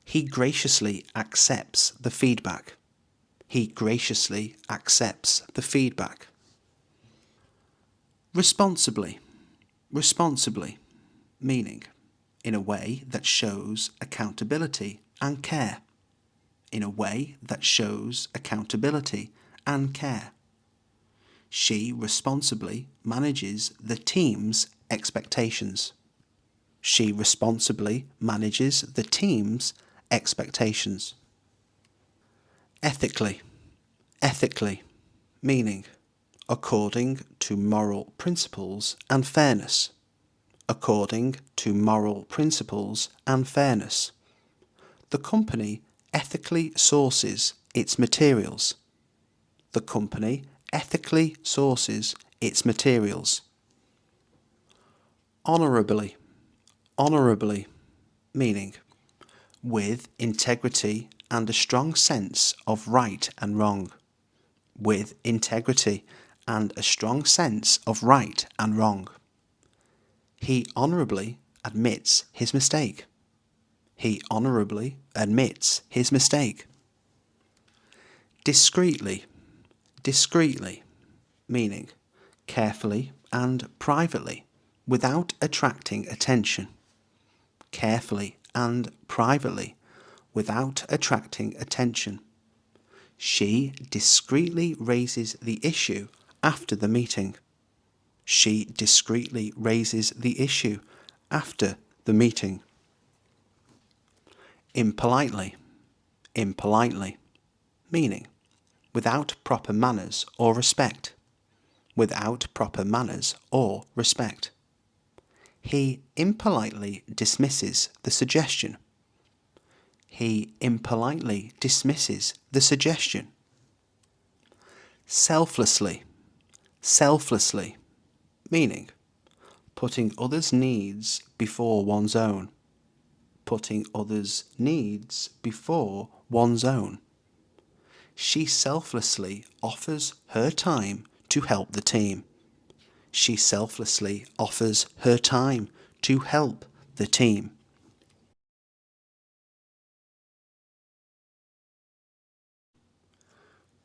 He graciously accepts the feedback. He graciously accepts the feedback. Responsibly, responsibly, meaning in a way that shows accountability and care. In a way that shows accountability and care. She responsibly manages the team's expectations. She responsibly manages the team's expectations. Ethically, ethically, meaning according to moral principles and fairness. According to moral principles and fairness. The company ethically sources its materials. The company ethically sources its materials. Honourably, honourably, meaning with integrity and a strong sense of right and wrong. With integrity and a strong sense of right and wrong. He honourably admits his mistake. He honourably admits his mistake. Discreetly, discreetly, meaning carefully and privately, without attracting attention. Carefully and privately, without attracting attention. She discreetly raises the issue after the meeting. She discreetly raises the issue after the meeting. Impolitely, impolitely, meaning without proper manners or respect. Without proper manners or respect. He impolitely dismisses the suggestion. He impolitely dismisses the suggestion. Selflessly, selflessly, meaning putting others' needs before one's own. Putting others' needs before one's own. She selflessly offers her time to help the team. She selflessly offers her time to help the team.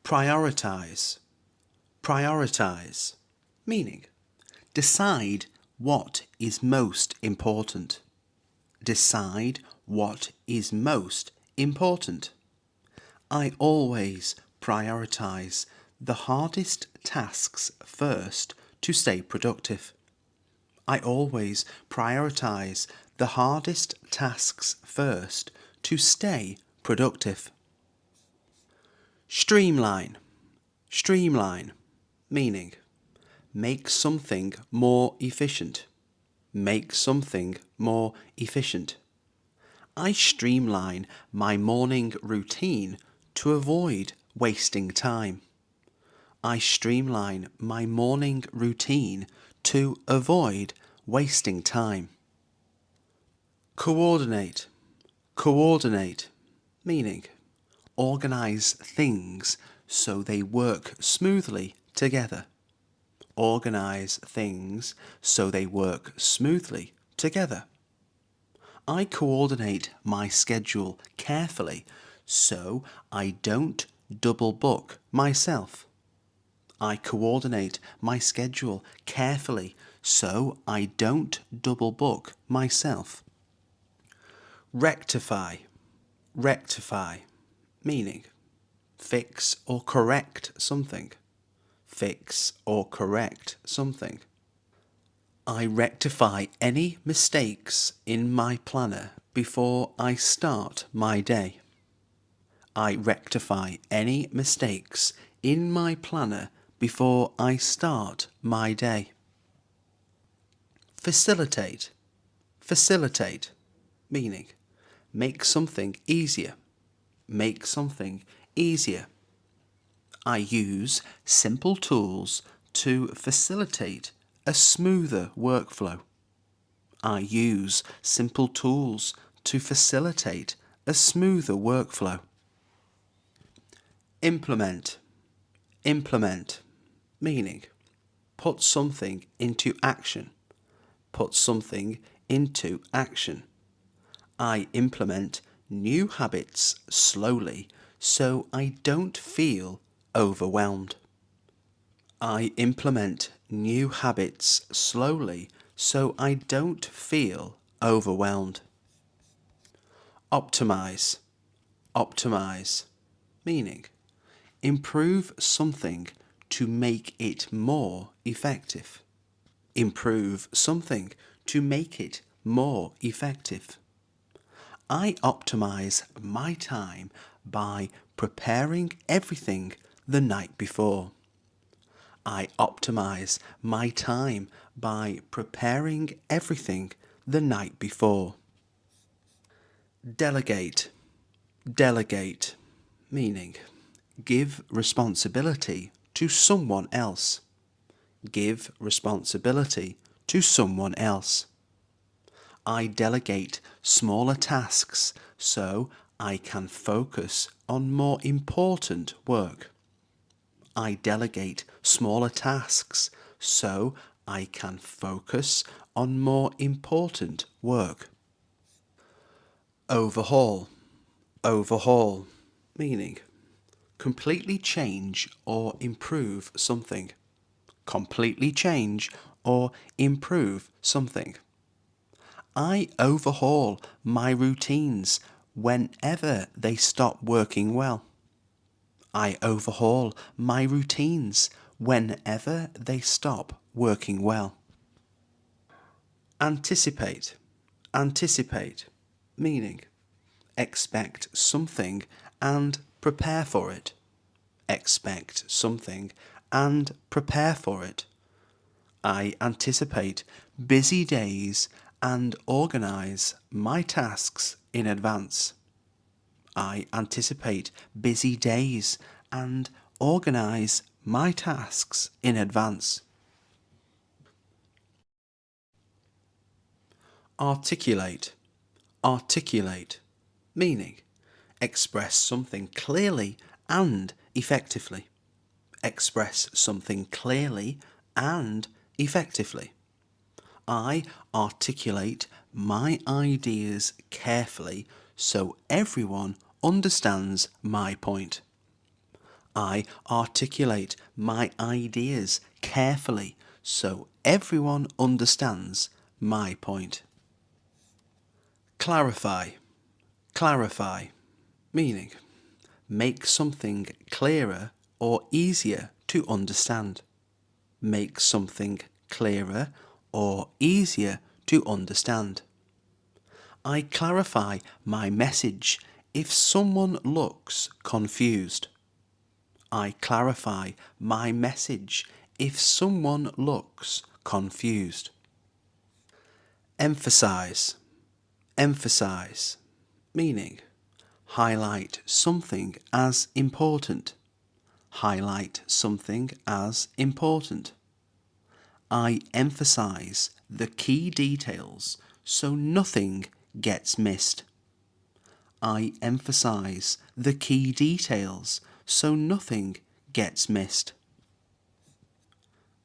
Prioritize, prioritize, meaning decide what is most important. Decide what is most important. I always prioritize the hardest tasks first to stay productive. I always prioritize the hardest tasks first to stay productive. Streamline, streamline, meaning make something more efficient. Make something more efficient. I streamline my morning routine to avoid wasting time. I streamline my morning routine to avoid wasting time. Coordinate, coordinate, meaning organize things so they work smoothly together. Organize things so they work smoothly together. I coordinate my schedule carefully so I don't double book myself. I coordinate my schedule carefully so I don't double book myself. Rectify, rectify, meaning fix or correct something. Fix or correct something. I rectify any mistakes in my planner before I start my day. I rectify any mistakes in my planner before I start my day. Facilitate, facilitate, meaning make something easier. Make something easier. I use simple tools to facilitate a smoother workflow. I use simple tools to facilitate a smoother workflow. Implement, implement, meaning put something into action. Put something into action. I implement new habits slowly so I don't feel overwhelmed. I implement new habits slowly so I don't feel overwhelmed. Optimize, optimize, meaning improve something to make it more effective. Improve something to make it more effective. I optimize my time by preparing everything the night before. I optimize my time by preparing everything the night before. Delegate, delegate, meaning give responsibility to someone else. Give responsibility to someone else. I delegate smaller tasks so I can focus on more important work. I delegate smaller tasks so I can focus on more important work. Overhaul, overhaul, meaning completely change or improve something. Completely change or improve something. I overhaul my routines whenever they stop working well. I overhaul my routines whenever they stop working well. Anticipate, anticipate, meaning expect something and prepare for it. Expect something and prepare for it. I anticipate busy days and organise my tasks in advance. I anticipate busy days and organise my tasks in advance. Articulate. Articulate. Meaning, express something clearly and effectively. Express something clearly and effectively. I articulate my ideas carefully so everyone understands my point. I articulate my ideas carefully so everyone understands my point. Clarify. Clarify. Meaning, make something clearer or easier to understand. Make something clearer or easier to understand. I clarify my message if someone looks confused. I clarify my message if someone looks confused. Emphasize. Emphasize. Meaning, highlight something as important. Highlight something as important. I emphasize the key details so nothing gets missed. I emphasize the key details so nothing gets missed.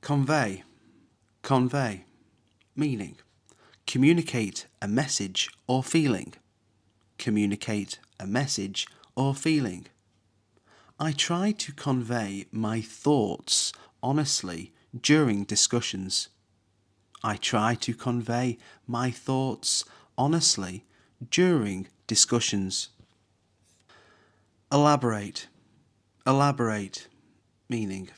Convey. Convey. Meaning, communicate a message or feeling. Communicate a message or feeling. I try to convey my thoughts honestly during discussions. I try to convey my thoughts honestly during discussions. Elaborate. Elaborate. Meaning,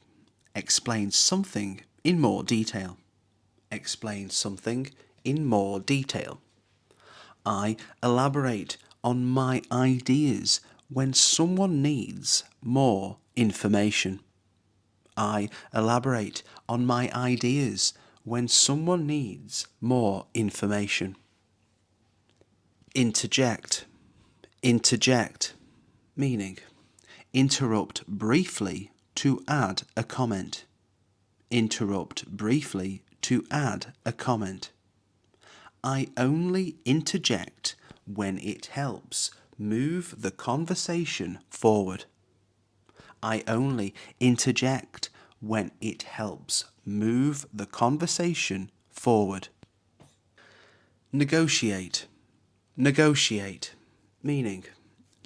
explain something in more detail. Explain something in more detail. I elaborate on my ideas when someone needs more information. I elaborate on my ideas when someone needs more information. Interject. Interject. Meaning, interrupt briefly to add a comment. Interrupt briefly to add a comment. I only interject when it helps move the conversation forward. I only interject when it helps move the conversation forward. Negotiate. Negotiate. Meaning,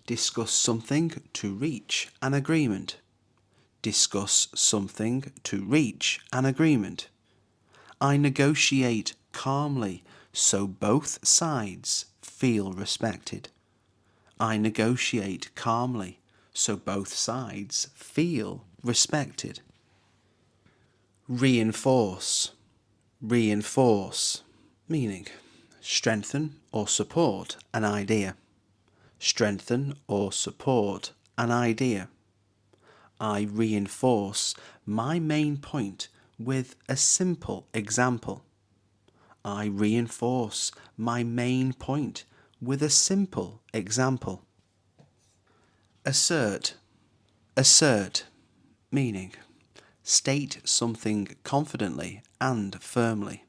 discuss something to reach an agreement. Discuss something to reach an agreement. I negotiate calmly so both sides feel respected. I negotiate calmly so both sides feel respected. Reinforce. Reinforce. Meaning, strengthen or support an idea. Strengthen or support an idea. I reinforce my main point with a simple example. I reinforce my main point with a simple example. Assert. Assert. Meaning, state something confidently and firmly.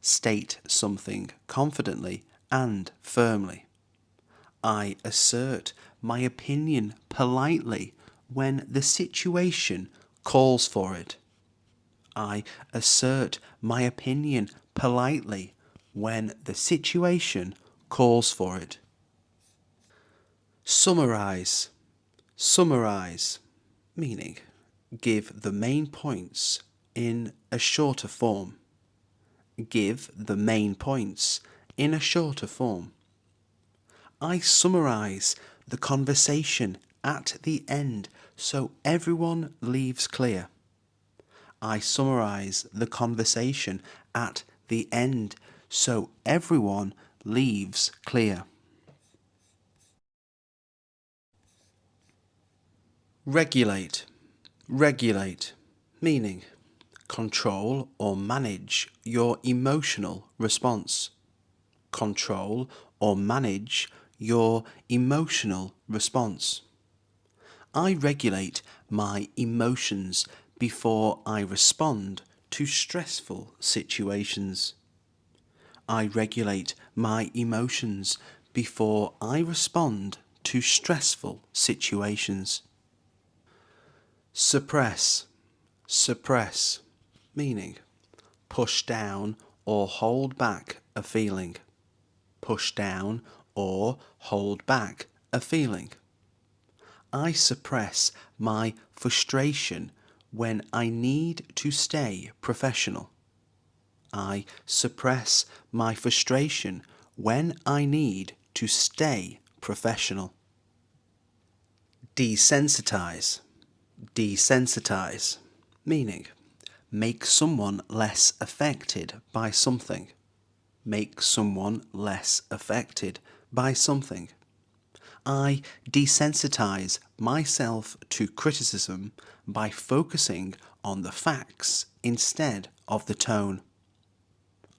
State something confidently and firmly. I assert my opinion politely when the situation calls for it. I assert my opinion politely when the situation calls for it. Summarize. Summarize. Meaning, give the main points in a shorter form. Give the main points in a shorter form. I summarize the conversation at the end so everyone leaves clear. I summarize the conversation at the end so everyone leaves clear. Regulate. Regulate. Meaning, Control or manage your emotional response. Control or manage your emotional response. I regulate my emotions before I respond to stressful situations. I regulate my emotions before I respond to stressful situations. Suppress. Suppress, meaning push down or hold back a feeling. Push down or hold back a feeling. I suppress my frustration when I need to stay professional. I suppress my frustration when I need to stay professional. Desensitize. Desensitize, meaning make someone less affected by something. Make someone less affected by something. I desensitize myself to criticism by focusing on the facts instead of the tone.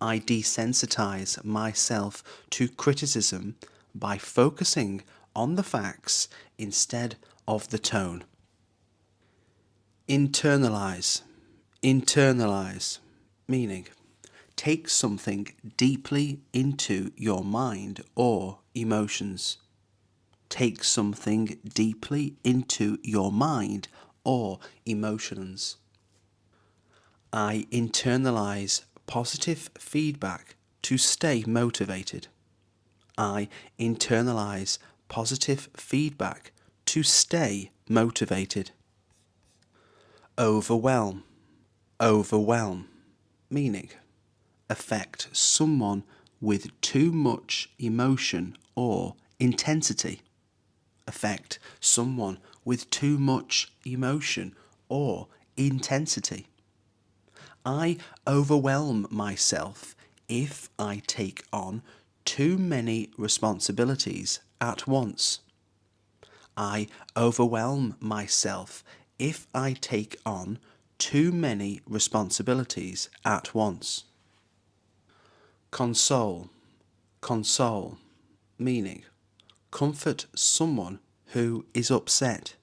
I desensitize myself to criticism by focusing on the facts instead of the tone. Internalize. Internalize, meaning take something deeply into your mind or emotions. Take something deeply into your mind or emotions. I internalize positive feedback to stay motivated. I internalize positive feedback to stay motivated. Overwhelm. Overwhelm, meaning affect someone with too much emotion or intensity. Affect someone with too much emotion or intensity. I overwhelm myself if I take on too many responsibilities at once. I overwhelm myself if I take on too many responsibilities at once. Console. Console, meaning comfort someone who is upset.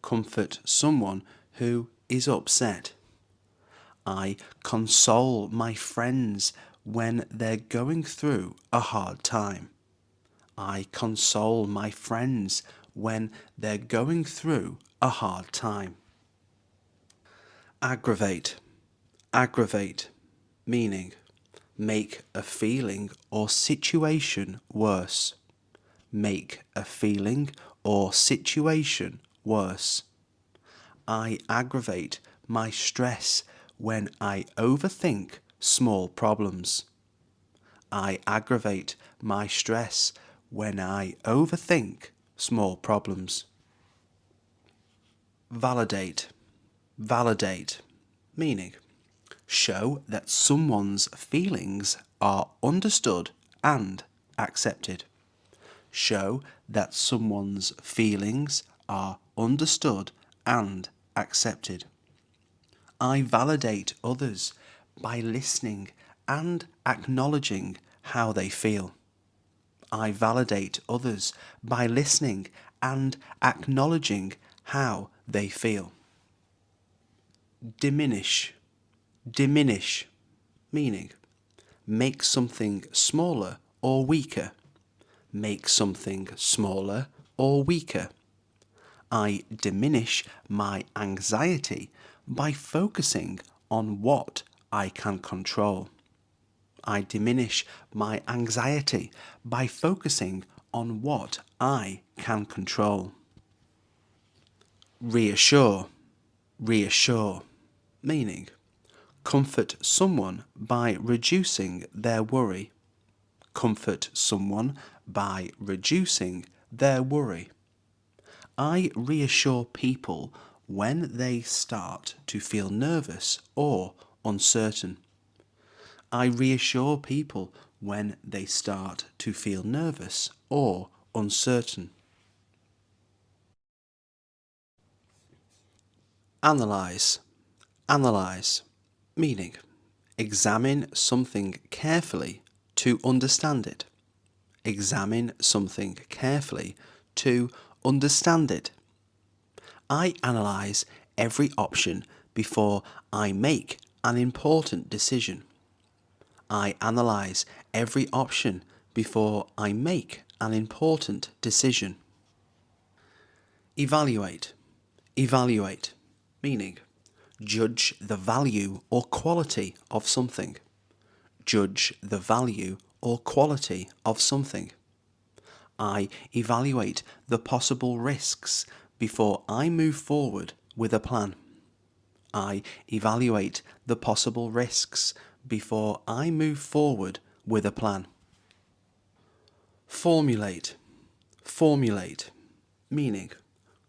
Comfort someone who is upset. I console my friends when they're going through a hard time. I console my friends when they're going through a hard time. Aggravate. Aggravate, meaning make a feeling or situation worse. Make a feeling or situation worse. I aggravate my stress when I overthink small problems. I aggravate my stress when I overthink small problems. Validate. Validate, meaning show that someone's feelings are understood and accepted. Show that someone's feelings are understood and accepted. I validate others by listening and acknowledging how they feel. I validate others by listening and acknowledging how they feel. Diminish. Diminish, meaning make something smaller or weaker. Make something smaller or weaker. I diminish my anxiety by focusing on what I can control. I diminish my anxiety by focusing on what I can control. Reassure. Reassure, meaning comfort someone by reducing their worry. Comfort someone by reducing their worry. I reassure people when they start to feel nervous or uncertain. I reassure people when they start to feel nervous or uncertain. Analyze. Analyze, meaning examine something carefully to understand it. Examine something carefully to understand it. I analyse every option before I make an important decision. I analyse every option before I make an important decision. Evaluate. Evaluate, meaning judge the value or quality of something. Judge the value or quality of something. I evaluate the possible risks before I move forward with a plan. I evaluate the possible risks before I move forward with a plan. Formulate. Formulate, meaning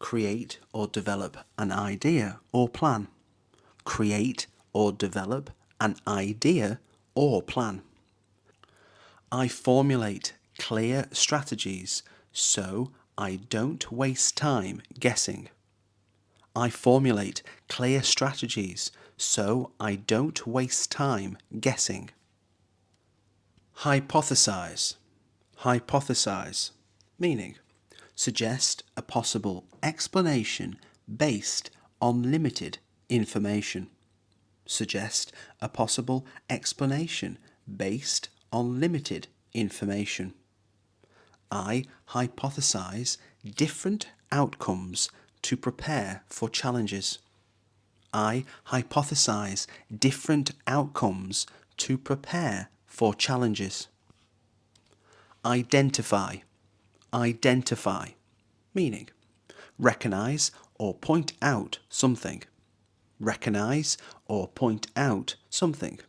create or develop an idea or plan. Create or develop an idea or plan. I formulate clear strategies so I don't waste time guessing. I formulate clear strategies so I don't waste time guessing. Hypothesize. Hypothesize, meaning suggest a possible explanation based on limited information. Suggest a possible explanation based on limited information. I hypothesize different outcomes to prepare for challenges. I hypothesize different outcomes to prepare for challenges. Identify. Identify, meaning recognize or point out something. Recognize or point out something.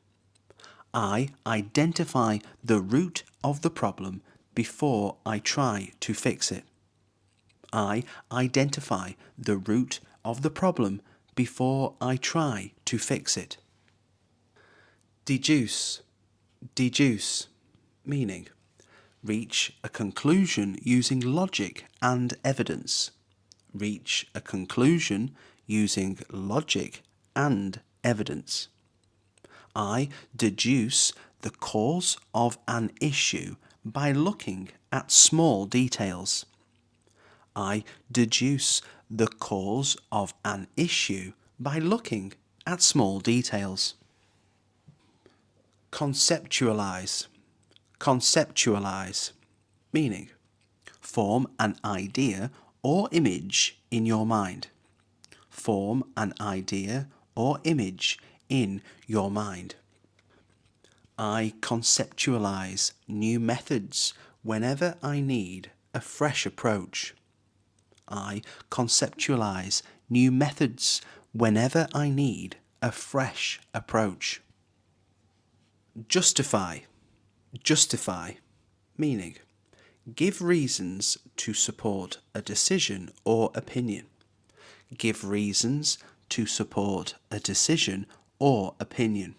I identify the root of the problem before I try to fix it. I identify the root of the problem before I try to fix it. Deduce. Deduce, meaning reach a conclusion using logic and evidence. Reach a conclusion using logic and evidence. I deduce the cause of an issue by looking at small details. I deduce the cause of an issue by looking at small details. Conceptualize. Conceptualize, meaning form an idea or image in your mind. Form an idea or image in your mind. I conceptualize new methods whenever I need a fresh approach. I conceptualize new methods whenever I need a fresh approach. Justify. Justify, meaning give reasons to support a decision or opinion. Give reasons to support a decision or opinion.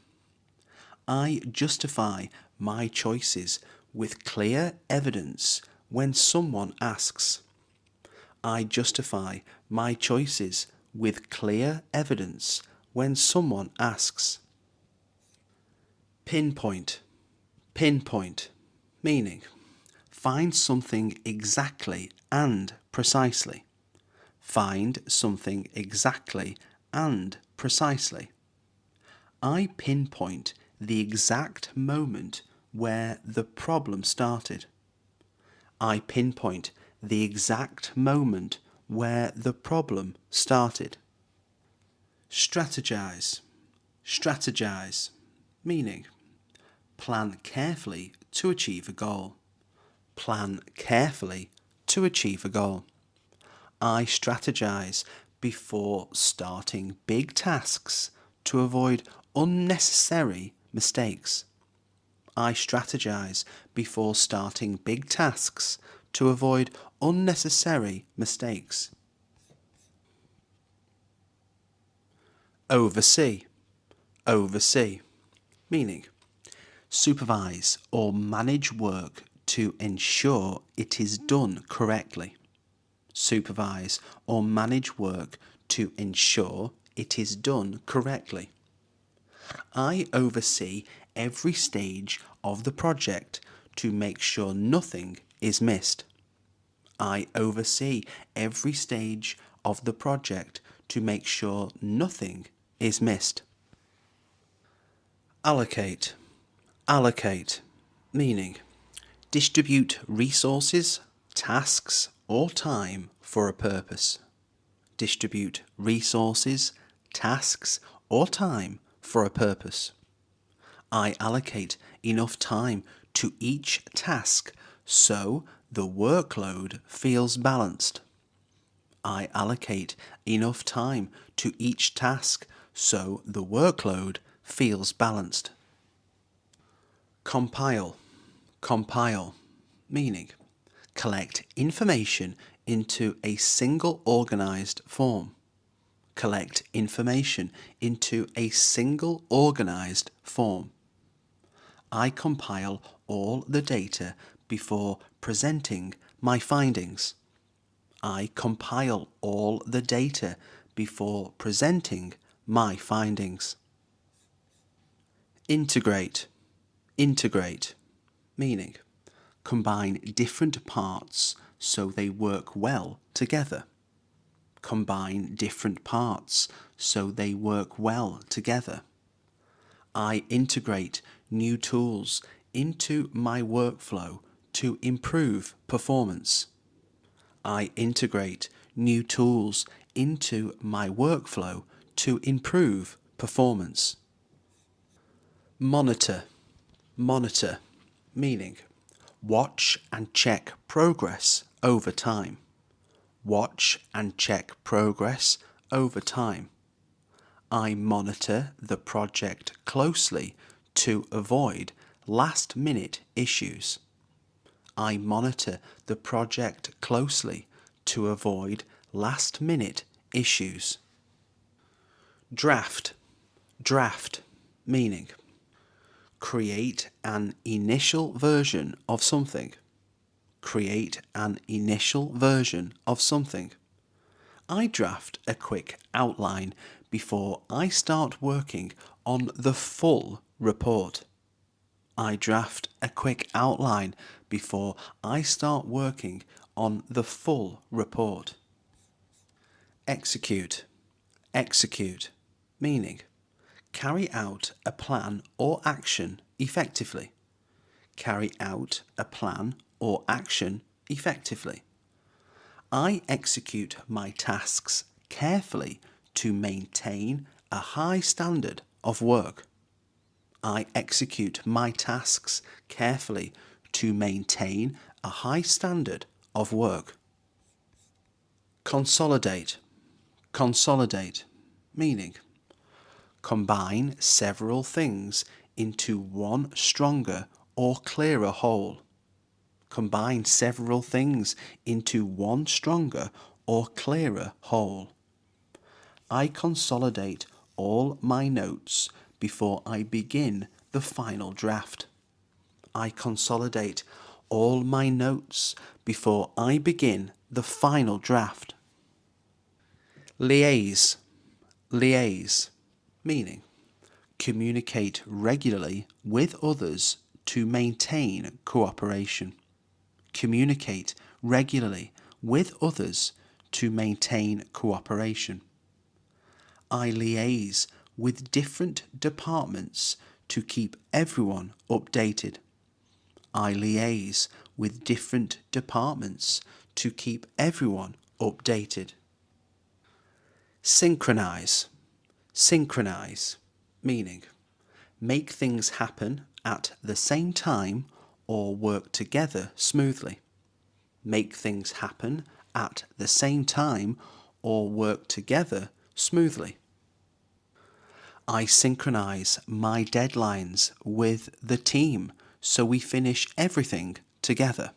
I justify my choices with clear evidence when someone asks. I justify my choices with clear evidence when someone asks. Pinpoint. Pinpoint, meaning find something exactly and precisely. Find something exactly and precisely. I pinpoint the exact moment where the problem started. I pinpoint the exact moment where the problem started. Strategize. Strategize, meaning plan carefully to achieve a goal. Plan carefully to achieve a goal. I strategize before starting big tasks to avoid unnecessary mistakes. I strategize before starting big tasks to avoid unnecessary mistakes. Oversee. Oversee, meaning supervise or manage work to ensure it is done correctly. Supervise or manage work to ensure it is done correctly. I oversee every stage of the project to make sure nothing is missed. I oversee every stage of the project to make sure nothing is missed. Allocate. Allocate, meaning distribute resources, tasks, or time for a purpose. Distribute resources, tasks, or time for a purpose. I allocate enough time to each task so the workload feels balanced. I allocate enough time to each task so the workload feels balanced. Compile. Compile, meaning collect information into a single organized form. Collect information into a single organized form. I compile all the data before presenting my findings. I compile all the data before presenting my findings. Integrate. Integrate, meaning combine different parts so they work well together. Combine different parts so they work well together. I integrate new tools into my workflow to improve performance. I integrate new tools into my workflow to improve performance. Monitor. Monitor, meaning watch and check progress over time. Watch and check progress over time. I monitor the project closely to avoid last-minute issues. I monitor the project closely to avoid last-minute issues. Draft. Draft, meaning create an initial version of something. Create an initial version of something. I draft a quick outline before I start working on the full report. I draft a quick outline before I start working on the full report. Execute. Execute, meaning carry out a plan or action effectively. Carry out a plan or action effectively. I execute my tasks carefully to maintain a high standard of work. I execute my tasks carefully to maintain a high standard of work. Consolidate. Consolidate, meaning combine several things into one stronger or clearer whole. Combine several things into one stronger or clearer whole. I consolidate all my notes before I begin the final draft. I consolidate all my notes before I begin the final draft. Liaise. Liaise, meaning communicate regularly with others to maintain cooperation. Communicate regularly with others to maintain cooperation. I liaise with different departments to keep everyone updated. I liaise with different departments to keep everyone updated. Synchronize. Synchronize, meaning make things happen at the same time or work together smoothly. Make things happen at the same time or work together smoothly. I synchronize my deadlines with the team so we finish everything together.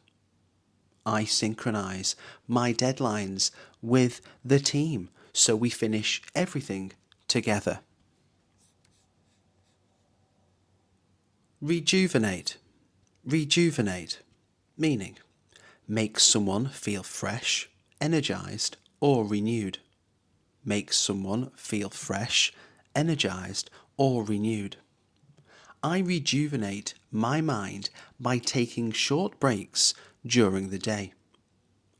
I synchronize my deadlines with the team so we finish everything together. Rejuvenate. Rejuvenate, meaning make someone feel fresh, energized, or renewed. Make someone feel fresh, energized, or renewed. I rejuvenate my mind by taking short breaks during the day.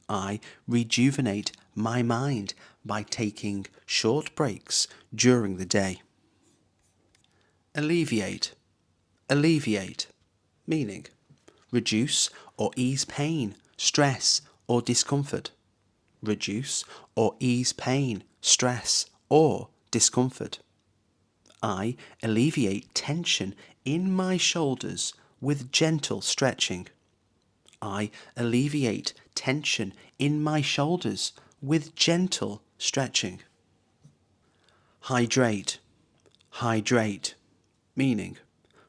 I rejuvenate my mind by taking short breaks during the day. Alleviate. Alleviate. Meaning reduce or ease pain, stress or discomfort. Reduce or ease pain, stress or discomfort. I alleviate tension in my shoulders with gentle stretching. I alleviate tension in my shoulders with gentle stretching. Hydrate. Hydrate. Meaning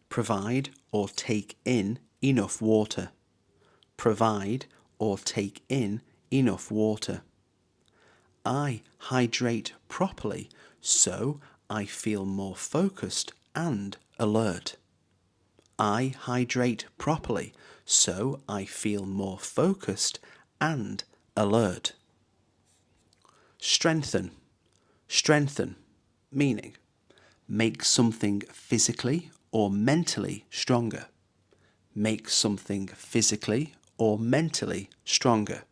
provide or take in enough water. Provide or take in enough water. I hydrate properly so I feel more focused and alert. I hydrate properly so I feel more focused and alert. Strengthen. Strengthen. Meaning make something physically or mentally stronger. Make something physically or mentally stronger.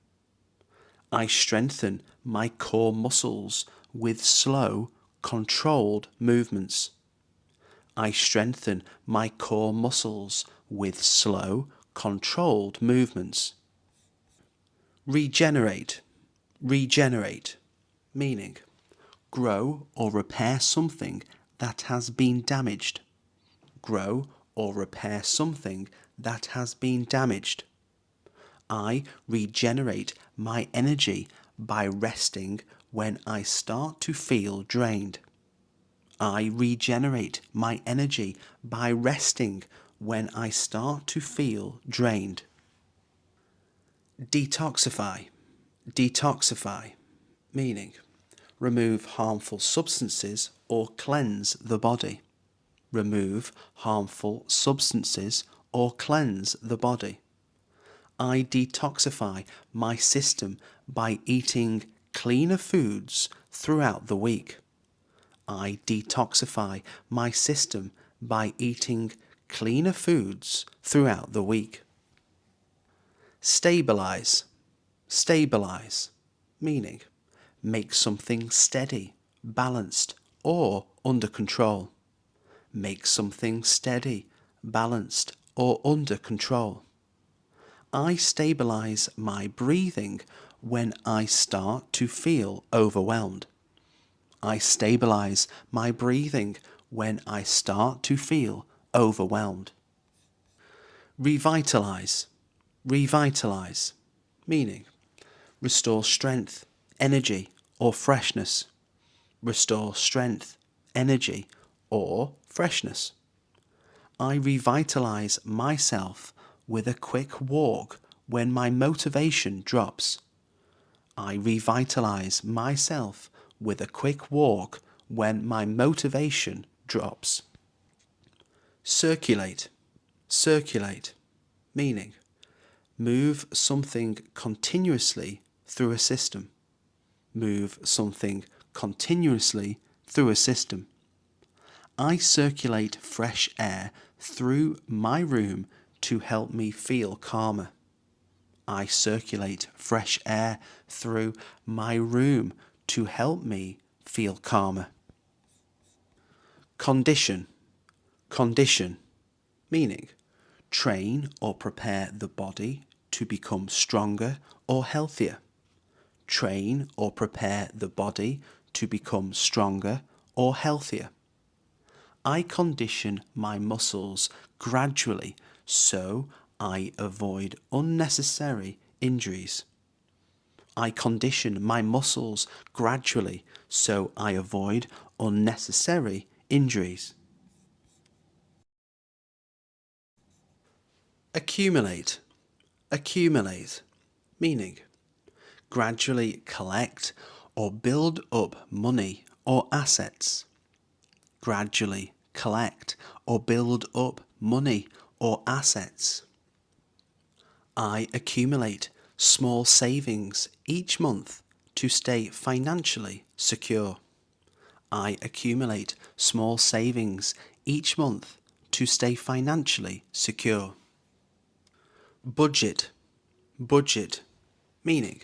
I strengthen my core muscles with slow, controlled movements. I strengthen my core muscles with slow, controlled movements. Regenerate. Regenerate. Meaning grow or repair something that has been damaged. Grow or repair something that has been damaged. I regenerate my energy by resting when I start to feel drained. I regenerate my energy by resting when I start to feel drained. Detoxify. Detoxify. Meaning remove harmful substances or cleanse the body. Remove harmful substances or cleanse the body. I detoxify my system by eating cleaner foods throughout the week. I detoxify my system by eating cleaner foods throughout the week. Stabilize. Stabilize. Meaning make something steady, balanced, or under control. Make something steady, balanced, or under control. I stabilize my breathing when I start to feel overwhelmed. I stabilize my breathing when I start to feel overwhelmed. Revitalize. Revitalize. Meaning restore strength, energy, or freshness. Restore strength, energy, or freshness. I revitalize myself with a quick walk when my motivation drops. I revitalize myself with a quick walk when my motivation drops. Circulate. Circulate. Meaning move something continuously through a system. Move something continuously through a system. I circulate fresh air through my room to help me feel calmer. I circulate fresh air through my room to help me feel calmer. Condition. Condition. Meaning train or prepare the body to become stronger or healthier. Train or prepare the body to become stronger or healthier. I condition my muscles gradually so I avoid unnecessary injuries. I condition my muscles gradually so I avoid unnecessary injuries. Accumulate. Accumulate. Meaning gradually collect or build up money or assets. Gradually collect or build up money or assets. I accumulate small savings each month to stay financially secure. I accumulate small savings each month to stay financially secure. Budget. Budget, meaning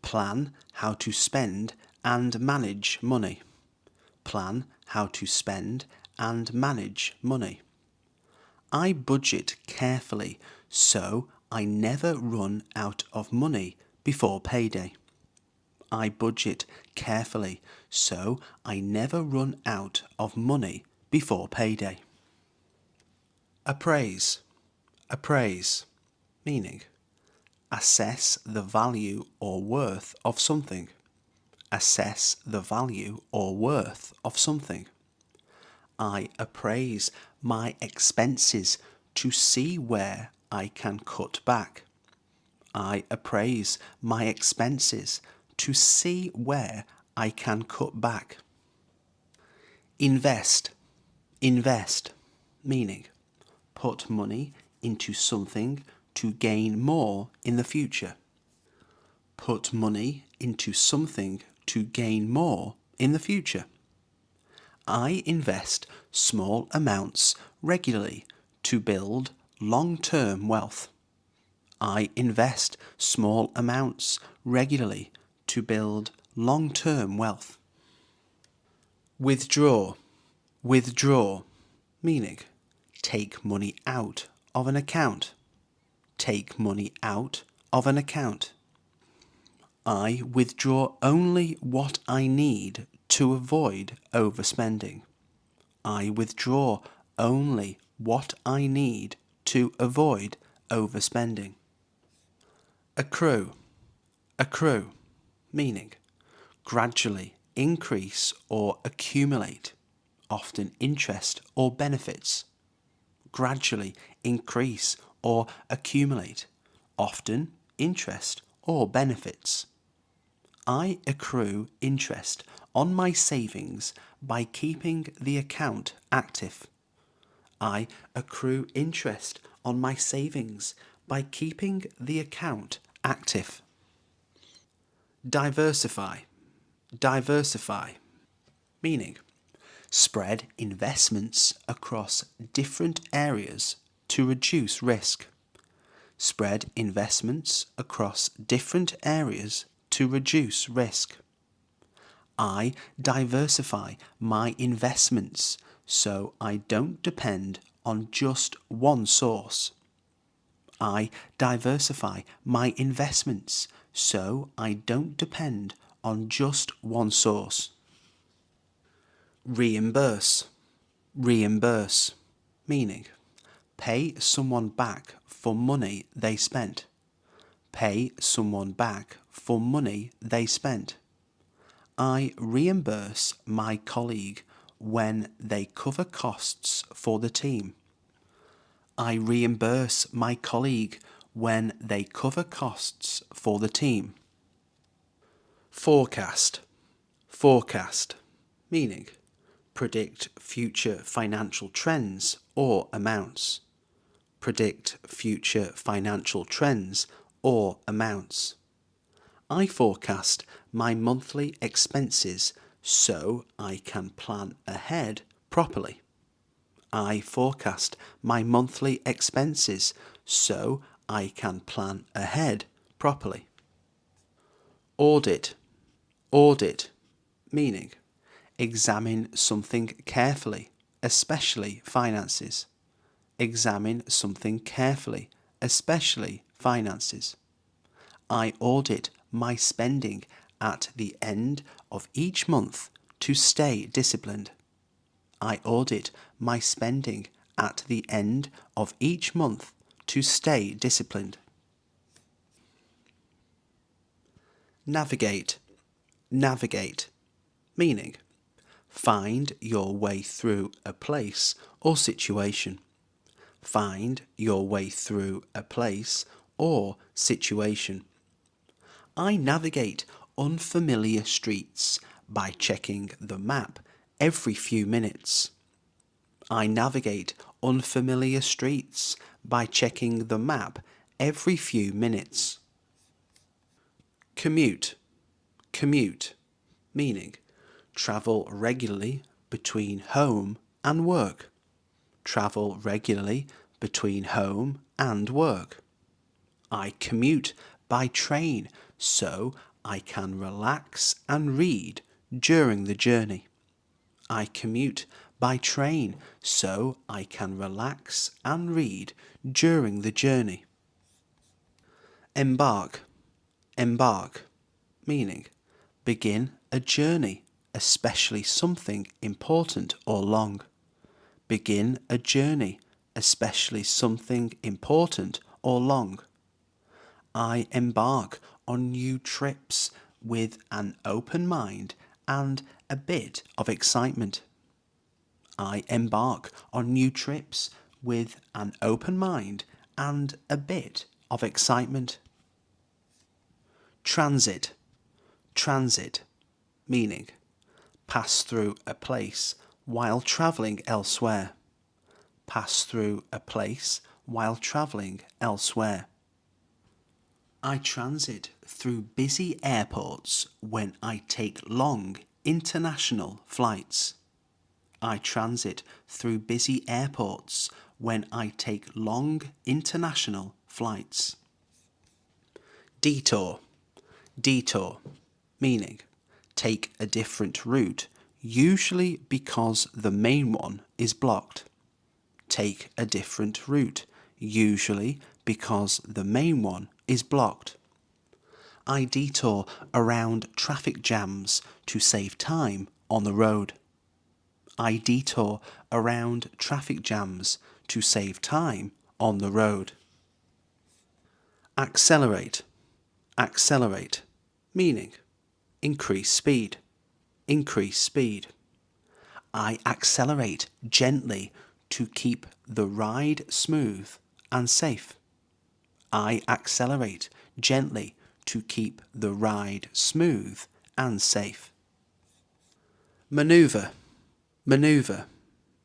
plan how to spend and manage money. Plan how to spend and manage money. I budget carefully so I never run out of money before payday. I budget carefully so I never run out of money before payday. Appraise. Appraise, meaning assess the value or worth of something. Assess the value or worth of something. I appraise my expenses to see where I can cut back. I appraise my expenses to see where I can cut back. Invest. Invest, meaning put money into something to gain more in the future. Put money into something to gain more in the future. I invest small amounts regularly to build long-term wealth. I invest small amounts regularly to build long-term wealth. Withdraw. Withdraw, meaning take money out of an account. Take money out of an account. I withdraw only what I need to avoid overspending. I withdraw only what I need to avoid overspending. Accrue. Accrue, meaning gradually increase or accumulate, often interest or benefits. Gradually increase or accumulate, often interest or benefits. I accrue interest on my savings by keeping the account active. I accrue interest on my savings by keeping the account active. Diversify. Diversify, meaning spread investments across different areas to reduce risk. Spread investments across different areas to reduce risk. I diversify my investments so I don't depend on just one source. I diversify my investments so I don't depend on just one source. Reimburse. Reimburse, meaning pay someone back for money they spent. Pay someone back for money they spent. I reimburse my colleague when they cover costs for the team. I reimburse my colleague when they cover costs for the team. Forecast. Forecast, meaning predict future financial trends or amounts. Predict future financial trends or amounts. I forecast my monthly expenses so I can plan ahead properly. I forecast my monthly expenses so I can plan ahead properly. Audit. Audit, meaning examine something carefully, especially finances. Examine something carefully, especially finances. I audit my spending at the end of each month to stay disciplined. I audit my spending at the end of each month to stay disciplined. Navigate. Navigate, meaning find your way through a place or situation. Find your way through a place or situation. I navigate unfamiliar streets by checking the map every few minutes. I navigate unfamiliar streets by checking the map every few minutes. Commute. Commute, meaning Travel regularly between home and work. Travel regularly between home and work. I commute by train so I can relax and read during the journey. I commute by train so I can relax and read during the journey. Embark. Embark. Meaning, begin a journey, especially something important or long. Begin a journey, especially something important or long. I embark on new trips with an open mind and a bit of excitement. I embark on new trips with an open mind and a bit of excitement. Transit. Transit. Meaning, pass through a place while travelling elsewhere. Pass through a place while travelling elsewhere. I transit through busy airports when I take long international flights. I transit through busy airports when I take long international flights. Detour. Detour. Meaning, take a different route, usually because the main one is blocked. Take a different route, usually because the main one is blocked. I detour around traffic jams to save time on the road. I detour around traffic jams to save time on the road. Accelerate. Accelerate. Meaning, increase speed. Increase speed. I accelerate gently to keep the ride smooth and safe. I accelerate gently to keep the ride smooth and safe. Maneuver. Maneuver.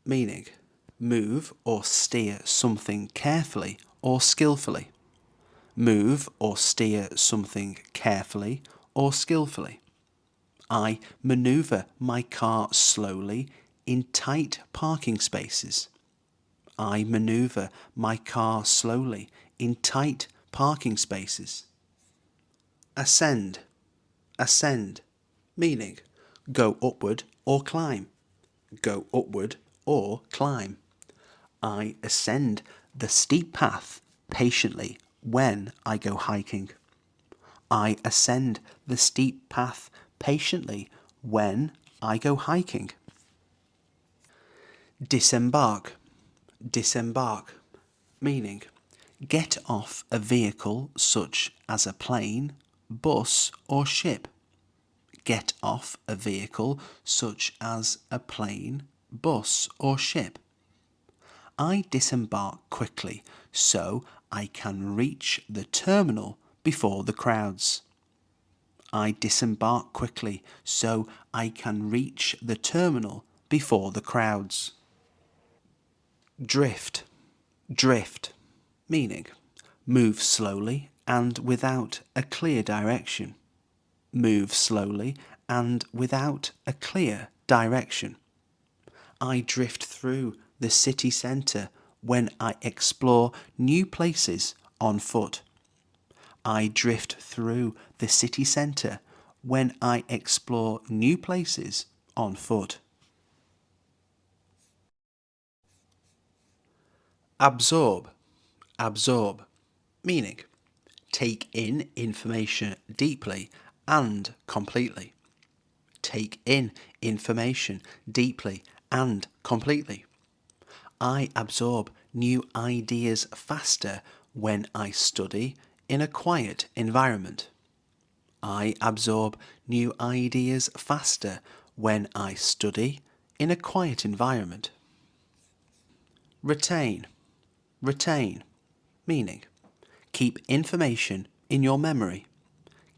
Meaning, move or steer something carefully or skillfully. Move or steer something carefully or skillfully. I maneuver my car slowly in tight parking spaces. I maneuver my car slowly in tight parking spaces. Ascend. Ascend. Meaning, go upward or climb. Go upward or climb. I ascend the steep path patiently when I go hiking. I ascend the steep path patiently when I go hiking. Disembark. Disembark. Meaning, get off a vehicle such as a plane, bus or ship. Get off a vehicle such as a plane, bus or ship. I disembark quickly so I can reach the terminal before the crowds. I disembark quickly so I can reach the terminal before the crowds. Drift. Drift. Meaning, move slowly and without a clear direction. Move slowly and without a clear direction. I drift through the city centre when I explore new places on foot. I drift through the city centre when I explore new places on foot. Absorb. Absorb. Meaning, take in information deeply and completely. Take in information deeply and completely. I absorb new ideas faster when I study in a quiet environment. I absorb new ideas faster when I study in a quiet environment. Retain. Retain. Meaning, keep information in your memory.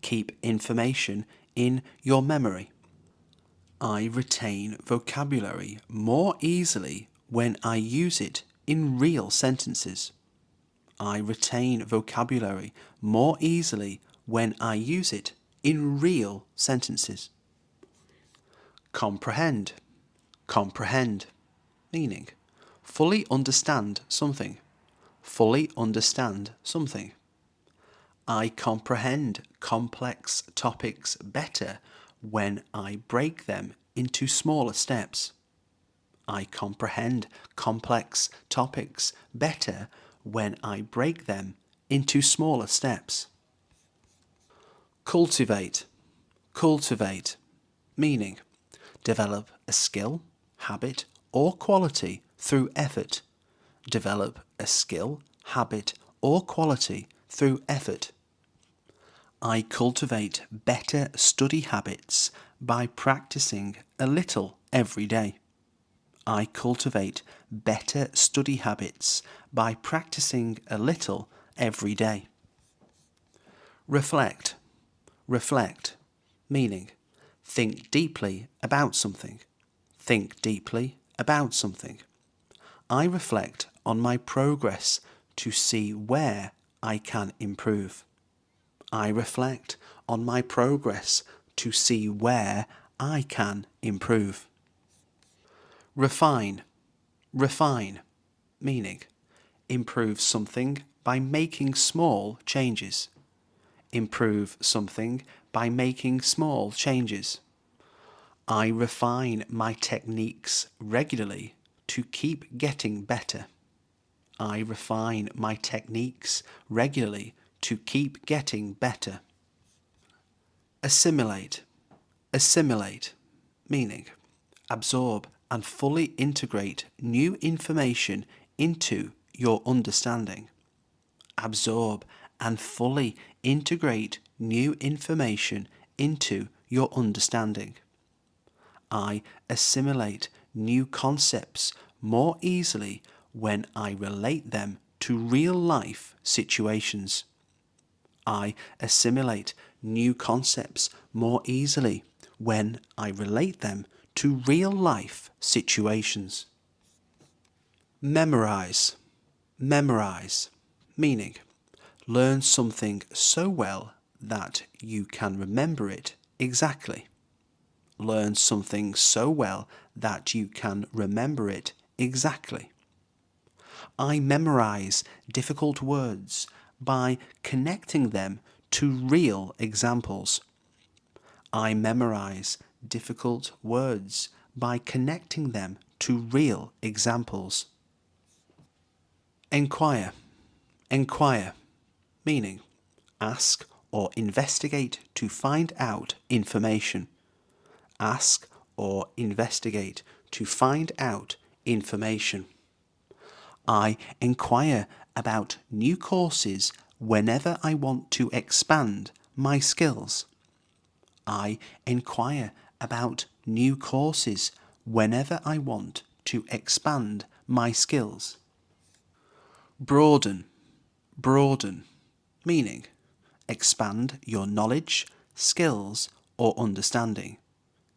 Keep information in your memory. I retain vocabulary more easily when I use it in real sentences. I retain vocabulary more easily when I use it in real sentences. Comprehend. Comprehend. Meaning, fully understand something. Fully understand something. I comprehend complex topics better when I break them into smaller steps. I comprehend complex topics better when I break them into smaller steps. Cultivate. Cultivate. Meaning, develop a skill, habit, or quality through effort. Develop a skill, habit, or quality through effort. I cultivate better study habits by practicing a little every day. I cultivate better study habits by practicing a little every day. Reflect. Reflect. Meaning, think deeply about something. Think deeply about something. I reflect on my progress to see where I can improve. I reflect on my progress to see where I can improve. Refine. Refine. Meaning, improve something by making small changes. Improve something by making small changes. I refine my techniques regularly to keep getting better. I refine my techniques regularly to keep getting better. Assimilate. Assimilate. Meaning, absorb and fully integrate new information into your understanding. Absorb and fully integrate new information into your understanding. I assimilate new concepts more easily when I relate them to real-life situations. I assimilate new concepts more easily when I relate them to real-life situations. Memorize. Memorize. Meaning, learn something so well that you can remember it exactly. Learn something so well that you can remember it exactly. I memorize difficult words by connecting them to real examples. I memorize difficult words by connecting them to real examples. Enquire. Enquire. Meaning, ask or investigate to find out information. Ask or investigate to find out information. I inquire about new courses whenever I want to expand my skills. I inquire about new courses whenever I want to expand my skills. Broaden. Broaden. Meaning, expand your knowledge, skills, or understanding.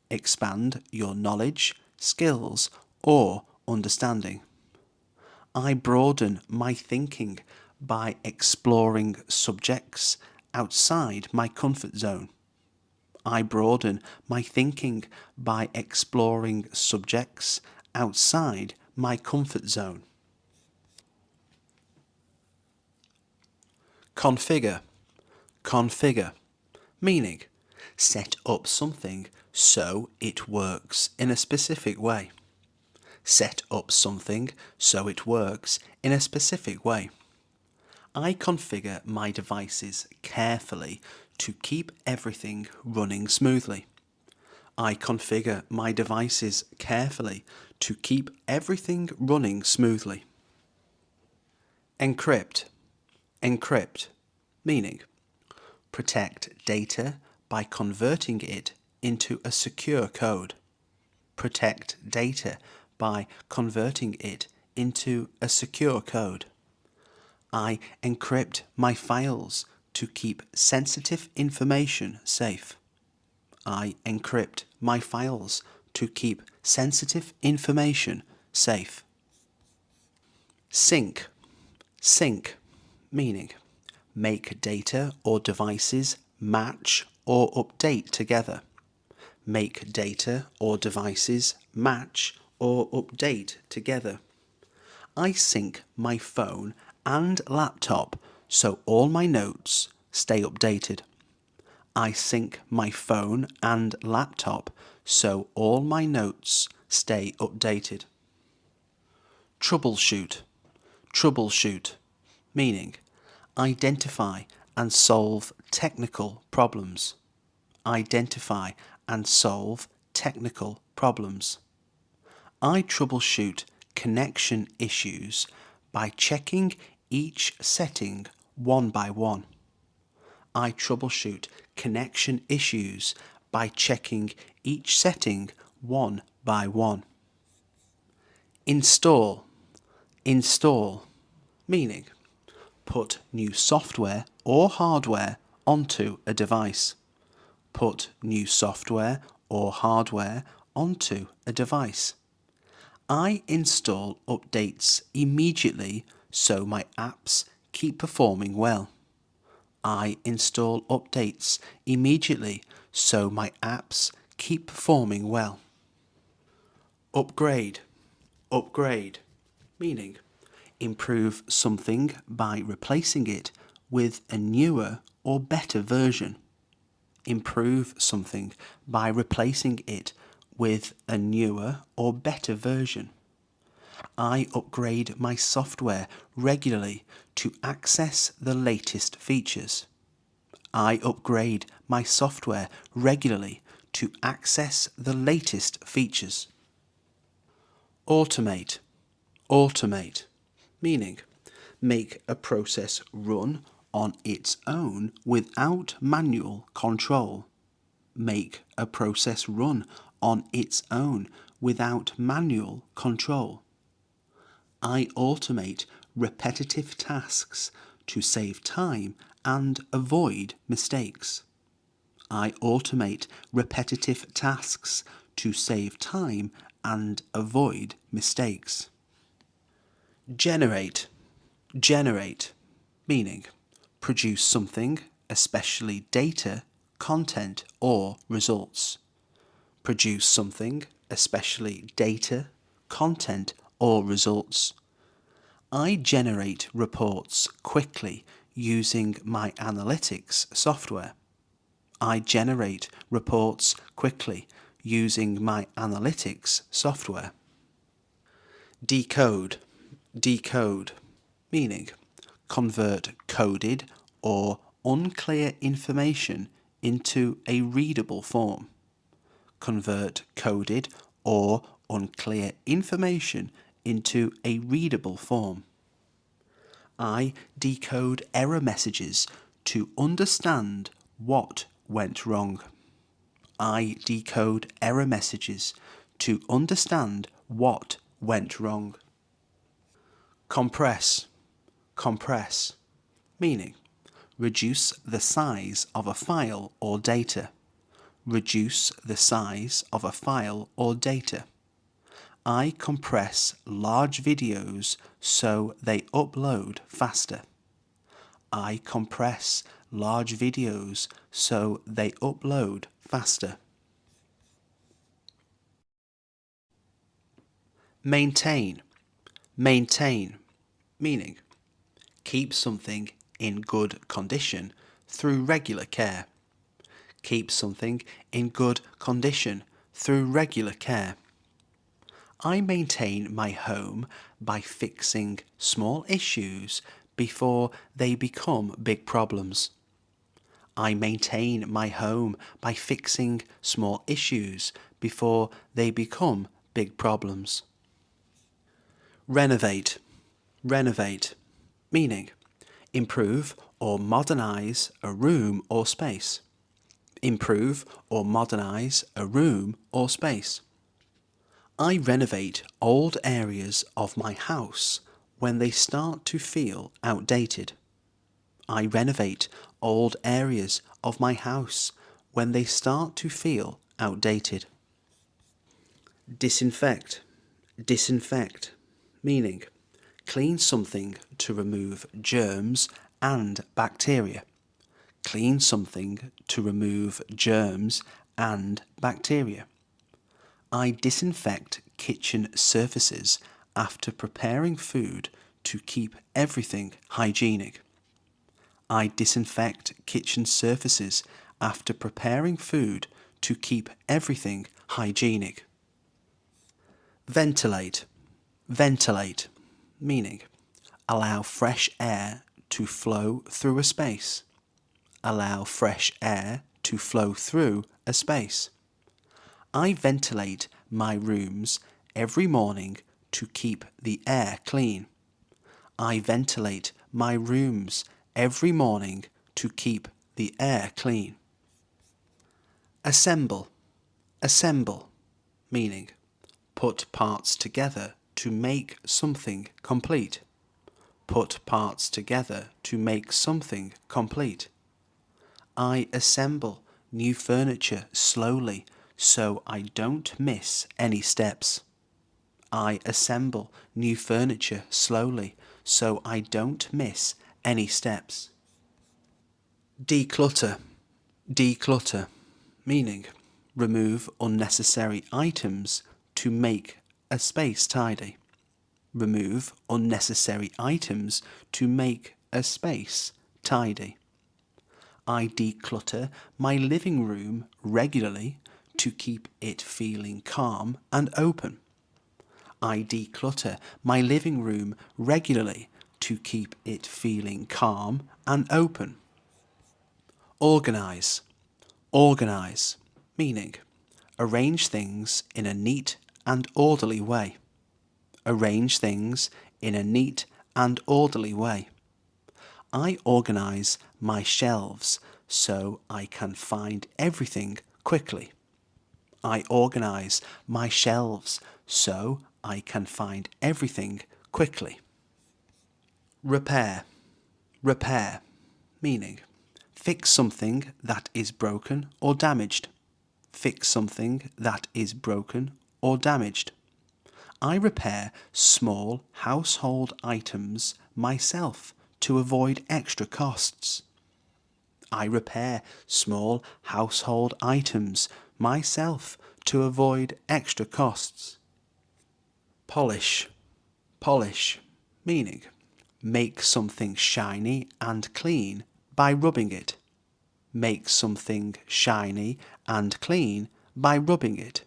Expand your knowledge, skills, or understanding. I broaden my thinking by exploring subjects outside my comfort zone. I broaden my thinking by exploring subjects outside my comfort zone. Configure. Configure. Meaning, set up something so it works in a specific way. Set up something so it works in a specific way. I configure my devices carefully to keep everything running smoothly. I configure my devices carefully to keep everything running smoothly. Encrypt. Encrypt. Meaning, protect data by converting it into a secure code. Protect data by converting it into a secure code. I encrypt my files to keep sensitive information safe. I encrypt my files to keep sensitive information safe. Sync. Sync. Meaning, make data or devices match or update together. make data or devices match or update together. I sync my phone and laptop so all my notes stay updated. I sync my phone and laptop so all my notes stay updated. Troubleshoot. Troubleshoot, meaning identify and solve technical problems. Identify and solve technical problems. I troubleshoot connection issues by checking each setting one by one. I troubleshoot connection issues by checking each setting one by one. Install. Install, meaning put new software or hardware onto a device. Put new software or hardware onto a device. I install updates immediately so my apps keep performing well. I install updates immediately so my apps keep performing well. Upgrade. Upgrade, meaning improve something by replacing it with a newer or better version. Improve something by replacing it with a newer or better version. I upgrade my software regularly to access the latest features. I upgrade my software regularly to access the latest features. Automate. Automate, meaning make a process run on its own without manual control. Make a process run on its own without manual control. I automate repetitive tasks to save time and avoid mistakes. I automate repetitive tasks to save time and avoid mistakes. Generate. Generate, meaning produce something, especially data, content, or results. Produce something, especially data, content, or results. I generate reports quickly using my analytics software. I generate reports quickly using my analytics software. Decode. Decode, meaning convert coded or unclear information into a readable form. Convert coded or unclear information into a readable form. I decode error messages to understand what went wrong. I decode error messages to understand what went wrong. Compress. Compress, meaning reduce the size of a file or data. Reduce the size of a file or data. I compress large videos so they upload faster. I compress large videos so they upload faster. Maintain. Maintain, meaning keep something in good condition through regular care. Keep something in good condition through regular care. I maintain my home by fixing small issues before they become big problems. I maintain my home by fixing small issues before they become big problems. Renovate. Renovate, meaning improve or modernize a room or space. Improve or modernize a room or space. I renovate old areas of my house when they start to feel outdated. I renovate old areas of my house when they start to feel outdated. Disinfect. Disinfect, meaning clean something to remove germs and bacteria. Clean something to remove germs and bacteria. I disinfect kitchen surfaces after preparing food to keep everything hygienic. I disinfect kitchen surfaces after preparing food to keep everything hygienic. Ventilate. Ventilate, meaning allow fresh air to flow through a space. Allow fresh air to flow through a space. I ventilate my rooms every morning to keep the air clean. I ventilate my rooms every morning to keep the air clean. Assemble. Assemble, meaning put parts together to make something complete. Put parts together to make something complete. I assemble new furniture slowly so I don't miss any steps. I assemble new furniture slowly so I don't miss any steps. Declutter. Declutter, meaning remove unnecessary items to make a space tidy. Remove unnecessary items to make a space tidy. I declutter my living room regularly to keep it feeling calm and open. I declutter my living room regularly to keep it feeling calm and open. Organize. Organize, meaning arrange things in a neat and orderly way. Arrange things in a neat and orderly way. I organize my shelves so I can find everything quickly. I organize my shelves so I can find everything quickly. Repair. Repair, meaning fix something that is broken or damaged. Fix something that is broken or damaged. I repair small household items myself to avoid extra costs. I repair small household items myself to avoid extra costs. Polish. Polish, meaning make something shiny and clean by rubbing it. Make something shiny and clean by rubbing it.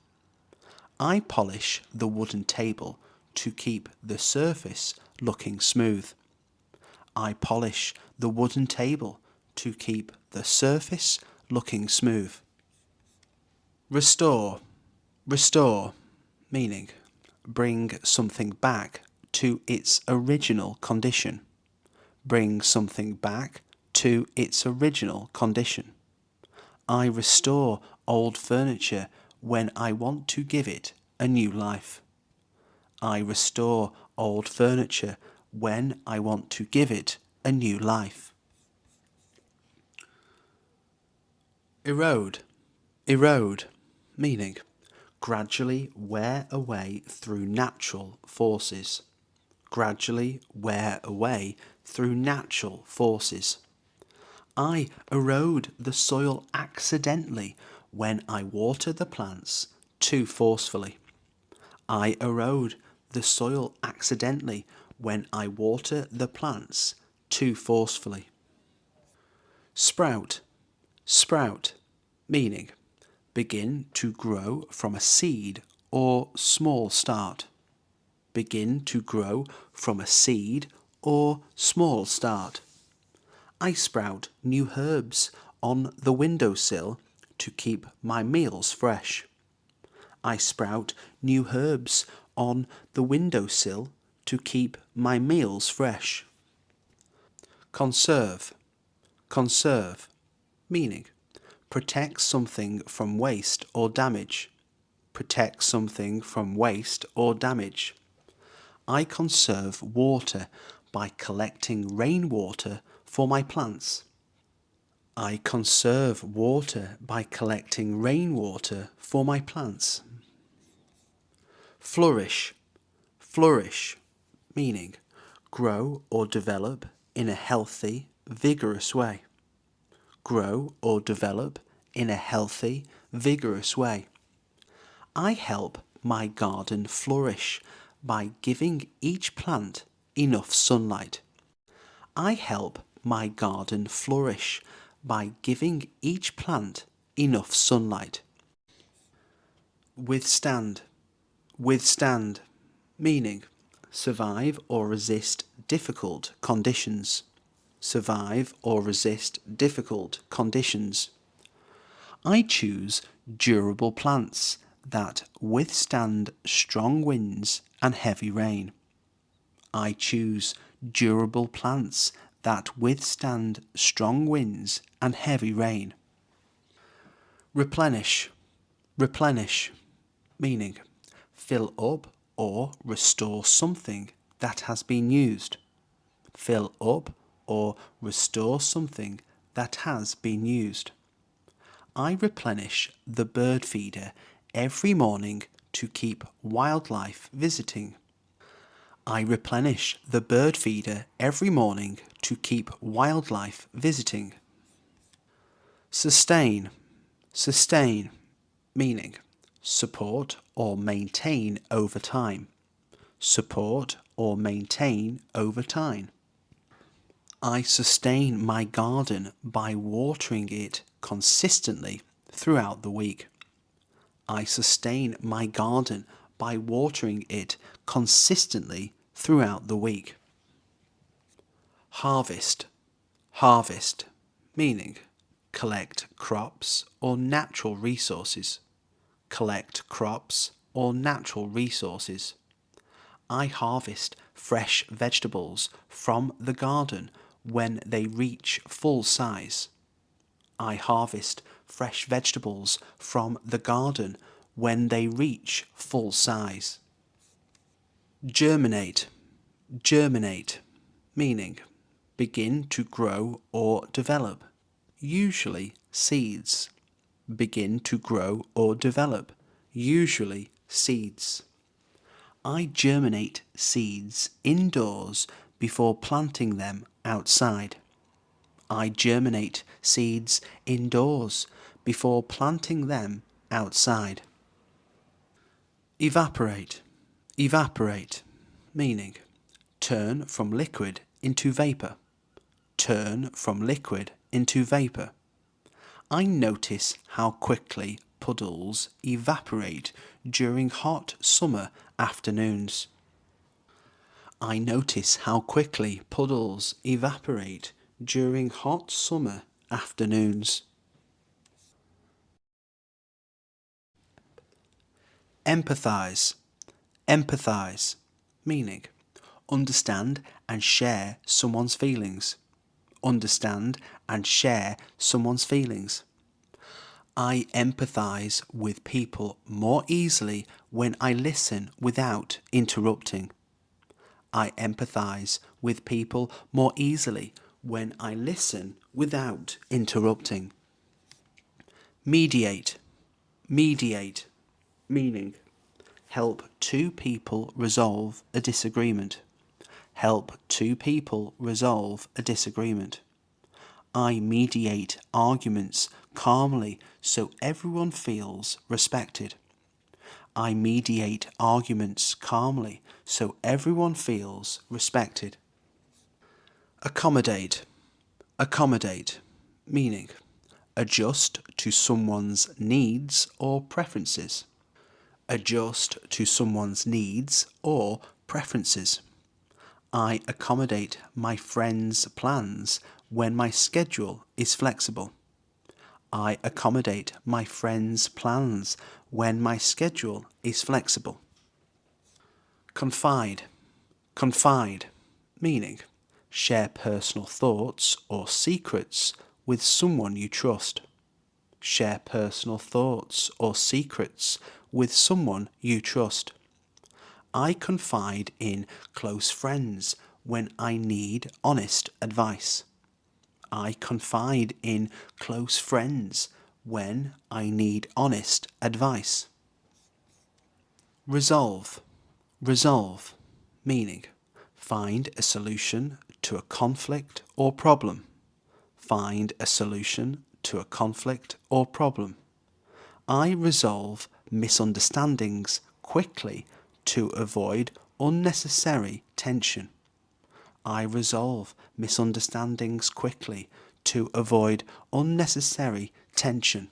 I polish the wooden table to keep the surface looking smooth. I polish the wooden table to keep the surface looking smooth. Restore. Restore, meaning bring something back to its original condition. Bring something back to its original condition. I restore old furniture when I want to give it a new life. I restore old furniture when I want to give it a new life. Erode. Erode, meaning gradually wear away through natural forces. Gradually wear away through natural forces. I erode the soil accidentally when I water the plants too forcefully. I erode the soil accidentally when I water the plants too forcefully. Sprout. Sprout, meaning begin to grow from a seed or small start. Begin to grow from a seed or small start. I sprout new herbs on the windowsill to keep my meals fresh. I sprout new herbs on the windowsill to keep my meals fresh. Conserve. Conserve, meaning protect something from waste or damage. Protect something from waste or damage. I conserve water by collecting rainwater for my plants. I conserve water by collecting rainwater for my plants. Flourish. Flourish, meaning grow or develop in a healthy, vigorous way. Grow or develop in a healthy, vigorous way. I help my garden flourish by giving each plant enough sunlight. I help my garden flourish by giving each plant enough sunlight. Withstand. Withstand, meaning survive or resist difficult conditions. Survive or resist difficult conditions. I choose durable plants that withstand strong winds and heavy rain. I choose durable plants that withstand strong winds and heavy rain. Replenish. Replenish, meaning fill up or restore something that has been used. Fill up or restore something that has been used. I replenish the bird feeder every morning to keep wildlife visiting. I replenish the bird feeder every morning to keep wildlife visiting. Sustain. Sustain, meaning support or maintain over time. Support or maintain over time. I sustain my garden by watering it consistently throughout the week. I sustain my garden by watering it consistently throughout the week. Harvest. Harvest, meaning collect crops or natural resources. Collect crops or natural resources. I harvest fresh vegetables from the garden when they reach full size. I harvest fresh vegetables from the garden when they reach full size. Germinate. Germinate, meaning begin to grow or develop, usually seeds. Begin to grow or develop, usually seeds. I germinate seeds indoors before planting them outside. I germinate seeds indoors before planting them outside. Evaporate. Evaporate, meaning turn from liquid into vapor. Turn from liquid into vapor. I notice how quickly puddles evaporate during hot summer afternoons. I notice how quickly puddles evaporate during hot summer afternoons. Empathize. Empathize, meaning understand and share someone's feelings. Understand and share someone's feelings. I empathize with people more easily when I listen without interrupting. I empathize with people more easily when I listen without interrupting. Mediate. Mediate, meaning help two people resolve a disagreement. Help two people resolve a disagreement. I mediate arguments calmly so everyone feels respected. I mediate arguments calmly so everyone feels respected. Accommodate. Accommodate, meaning adjust to someone's needs or preferences. Adjust to someone's needs or preferences. I accommodate my friends' plans when my schedule is flexible. I accommodate my friends' plans when my schedule is flexible. Confide. Confide, meaning share personal thoughts or secrets with someone you trust. Share personal thoughts or secrets with someone you trust. I confide in close friends when I need honest advice. I confide in close friends when I need honest advice. Resolve. Resolve, meaning find a solution to a conflict or problem. Find a solution to a conflict or problem. I resolve misunderstandings quickly to avoid unnecessary tension. I resolve misunderstandings quickly to avoid unnecessary tension.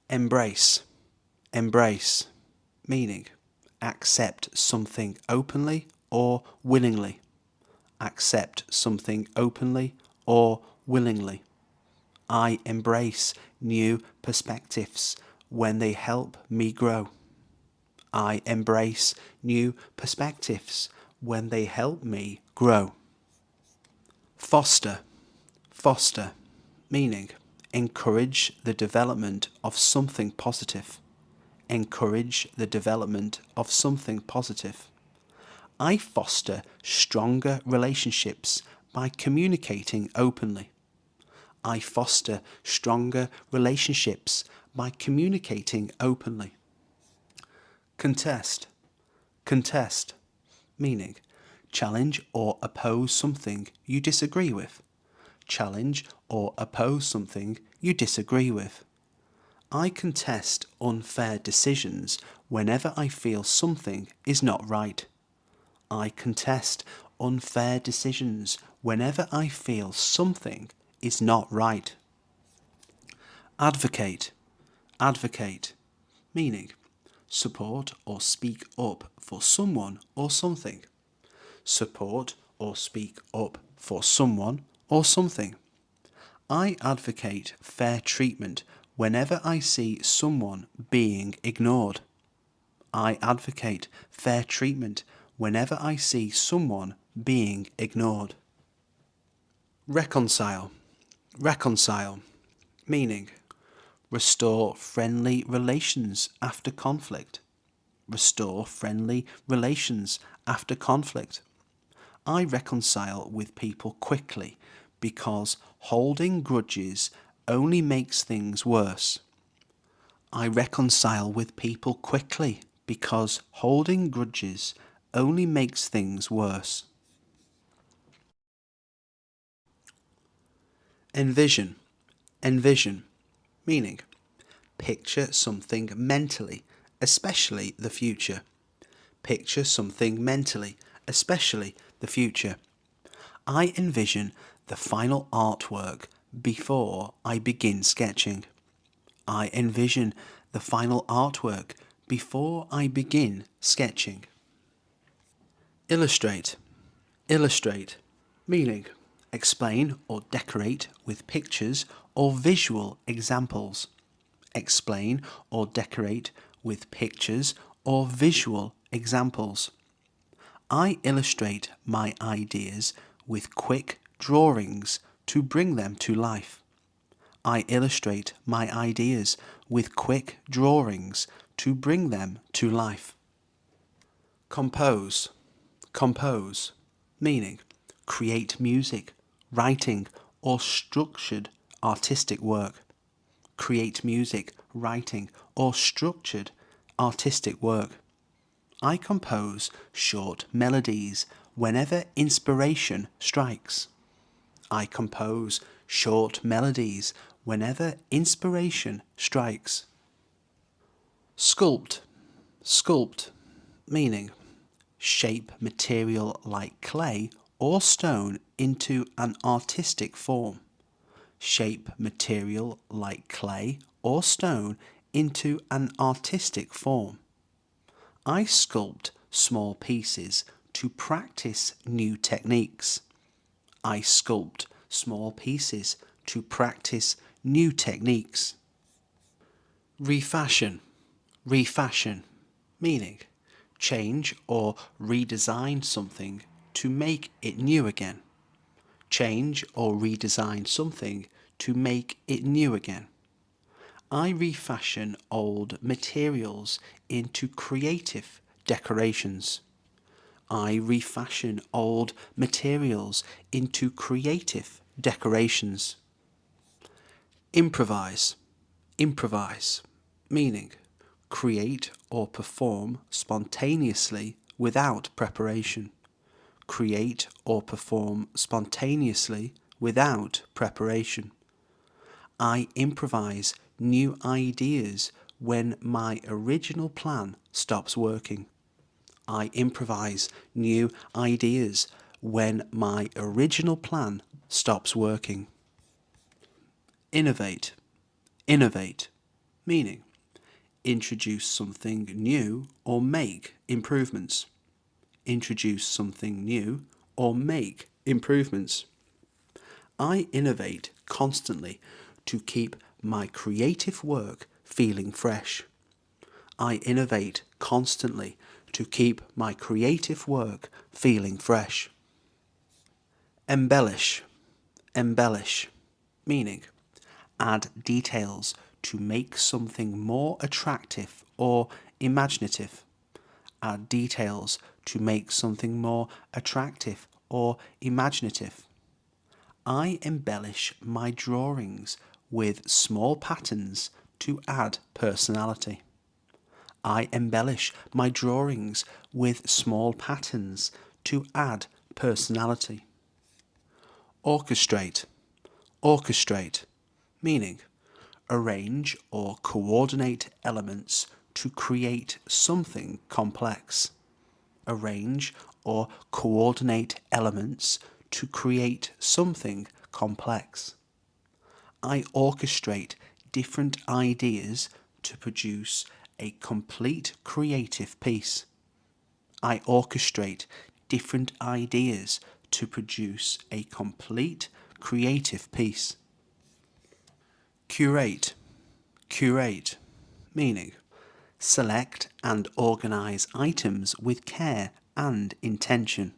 Embrace. Embrace. Meaning, accept something openly or willingly. Accept something openly or willingly. I embrace new perspectives when they help me grow. I embrace new perspectives when they help me grow. Foster. Foster. Meaning, encourage the development of something positive. Encourage the development of something positive. I foster stronger relationships by communicating openly. I foster stronger relationships by communicating openly. Contest. Contest. Meaning, challenge or oppose something you disagree with. Challenge or oppose something you disagree with. I contest unfair decisions whenever I feel something is not right. I contest unfair decisions whenever I feel something is not right. Advocate. Advocate. Meaning, support or speak up for someone or something. Support or speak up for someone or something. I advocate fair treatment whenever I see someone being ignored. I advocate fair treatment whenever I see someone being ignored. Reconcile. Reconcile. Meaning, restore friendly relations after conflict. Restore friendly relations after conflict. I reconcile with people quickly because holding grudges only makes things worse. I reconcile with people quickly because holding grudges only makes things worse. Envision. Envision. Meaning, picture something mentally, especially the future. Picture something mentally, especially the future. I envision the final artwork before I begin sketching. I envision the final artwork before I begin sketching. Illustrate. Illustrate. Meaning, explain or decorate with pictures or visual examples. Explain or decorate with pictures or visual examples. I illustrate my ideas with quick drawings to bring them to life. I illustrate my ideas with quick drawings to bring them to life. Compose. Compose. Meaning, create music, writing, or structured artistic work. Create music, writing, or structured artistic work. I compose short melodies whenever inspiration strikes. I compose short melodies whenever inspiration strikes. Sculpt. Sculpt. Meaning, shape material like clay or stone into an artistic form. Shape material like clay or stone into an artistic form. I sculpt small pieces to practice new techniques. I sculpt small pieces to practice new techniques. Refashion. Refashion. Meaning, change or redesign something to make it new again. Change or redesign something to make it new again. I refashion old materials into creative decorations. I refashion old materials into creative decorations. Improvise. Improvise. Meaning, create or perform spontaneously without preparation. Create or perform spontaneously without preparation. I improvise new ideas when my original plan stops working. I improvise new ideas when my original plan stops working. Innovate. Innovate, meaning introduce something new or make improvements. Introduce something new or make improvements. I innovate constantly to keep my creative work feeling fresh. I innovate constantly to keep my creative work feeling fresh. Embellish. Embellish, meaning add details to make something more attractive or imaginative. Add details to make something more attractive or imaginative. I embellish my drawings with small patterns to add personality. I embellish my drawings with small patterns to add personality. Orchestrate. Orchestrate, meaning arrange or coordinate elements to create something complex. Arrange or coordinate elements to create something complex. I orchestrate different ideas to produce a complete creative piece. I orchestrate different ideas to produce a complete creative piece. Curate. Curate, meaning select and organize items with care and intention.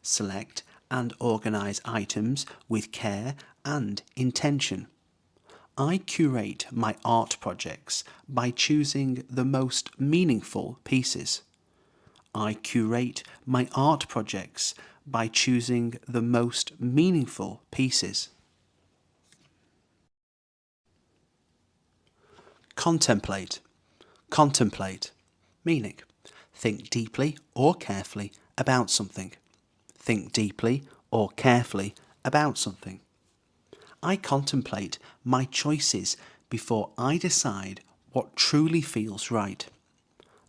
Select and organize items with care and intention. I curate my art projects by choosing the most meaningful pieces. I curate my art projects by choosing the most meaningful pieces. Contemplate. Contemplate, meaning think deeply or carefully about something. Think deeply or carefully about something. I contemplate my choices before I decide what truly feels right.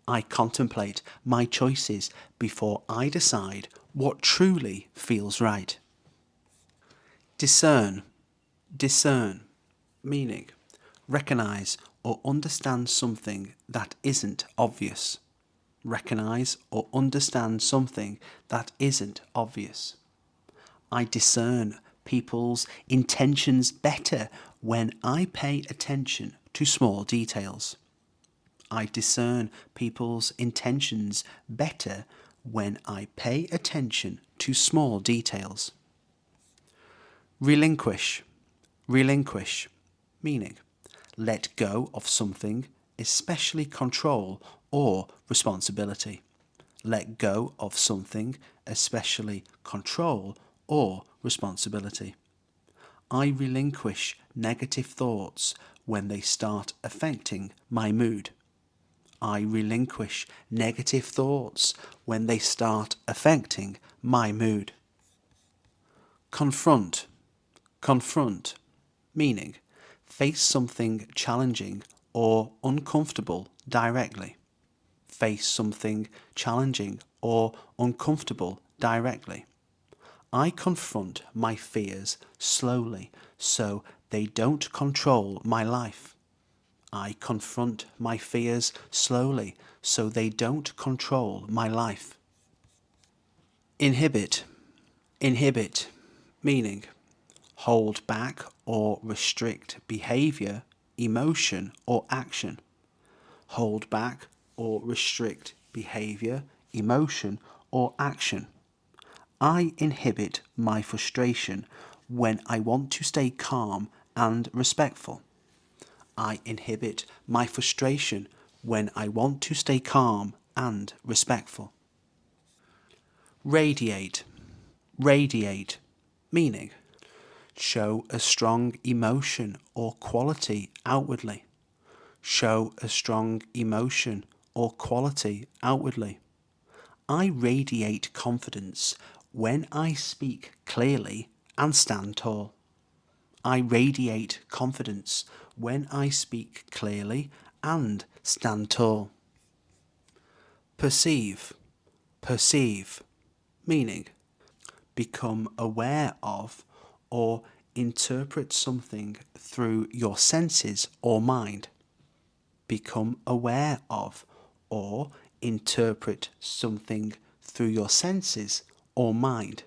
I contemplate my choices before I decide what truly feels right. Discern. Discern, meaning recognize or understand something that isn't obvious. Recognize or understand something that isn't obvious. I discern people's intentions better when I pay attention to small details. I discern people's intentions better when I pay attention to small details. Relinquish. Relinquish, meaning let go of something, especially control or responsibility. Let go of something, especially control or responsibility. I relinquish negative thoughts when they start affecting my mood. I relinquish negative thoughts when they start affecting my mood. Confront. Confront, meaning face something challenging or uncomfortable directly. Face something challenging or uncomfortable directly. I confront my fears slowly so they don't control my life. I confront my fears slowly so they don't control my life. Inhibit. Inhibit, meaning hold back or restrict behavior, emotion, or action. Hold back or restrict behavior, emotion, or action. I inhibit my frustration when I want to stay calm and respectful. I inhibit my frustration when I want to stay calm and respectful. Radiate. Radiate, meaning show a strong emotion or quality outwardly. Show a strong emotion or quality outwardly. I radiate confidence when I speak clearly and stand tall. I radiate confidence when I speak clearly and stand tall. Perceive, perceive, meaning become aware of or interpret something through your senses or mind. Become aware of or interpret something through your senses or mind.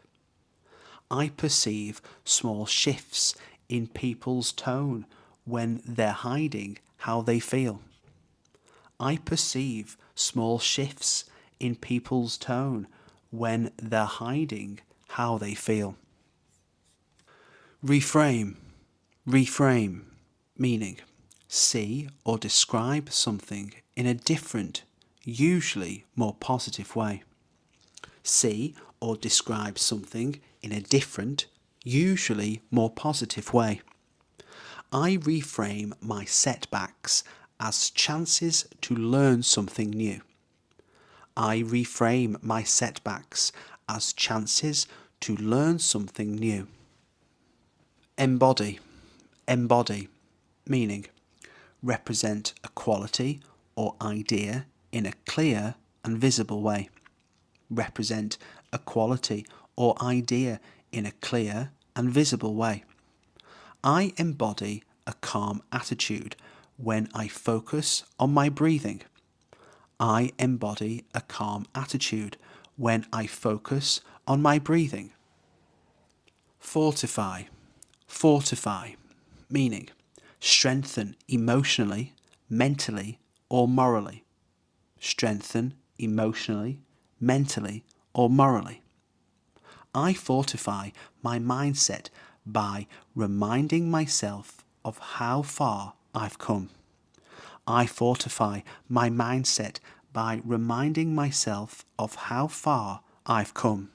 I perceive small shifts in people's tone when they're hiding how they feel. I perceive small shifts in people's tone when they're hiding how they feel. Reframe, reframe, meaning see or describe something in a different, usually more positive way. See or describe something in a different, usually more positive way. I reframe my setbacks as chances to learn something new. I reframe my setbacks as chances to learn something new. Embody, embody, meaning represent a quality or idea in a clear and visible way. Represent a quality or idea in a clear and visible way. I embody a calm attitude when I focus on my breathing. I embody a calm attitude when I focus on my breathing. Fortify, fortify, meaning strengthen emotionally, mentally, or morally. Strengthen emotionally, mentally, or morally. I fortify my mindset by reminding myself of how far I've come. I fortify my mindset by reminding myself of how far I've come.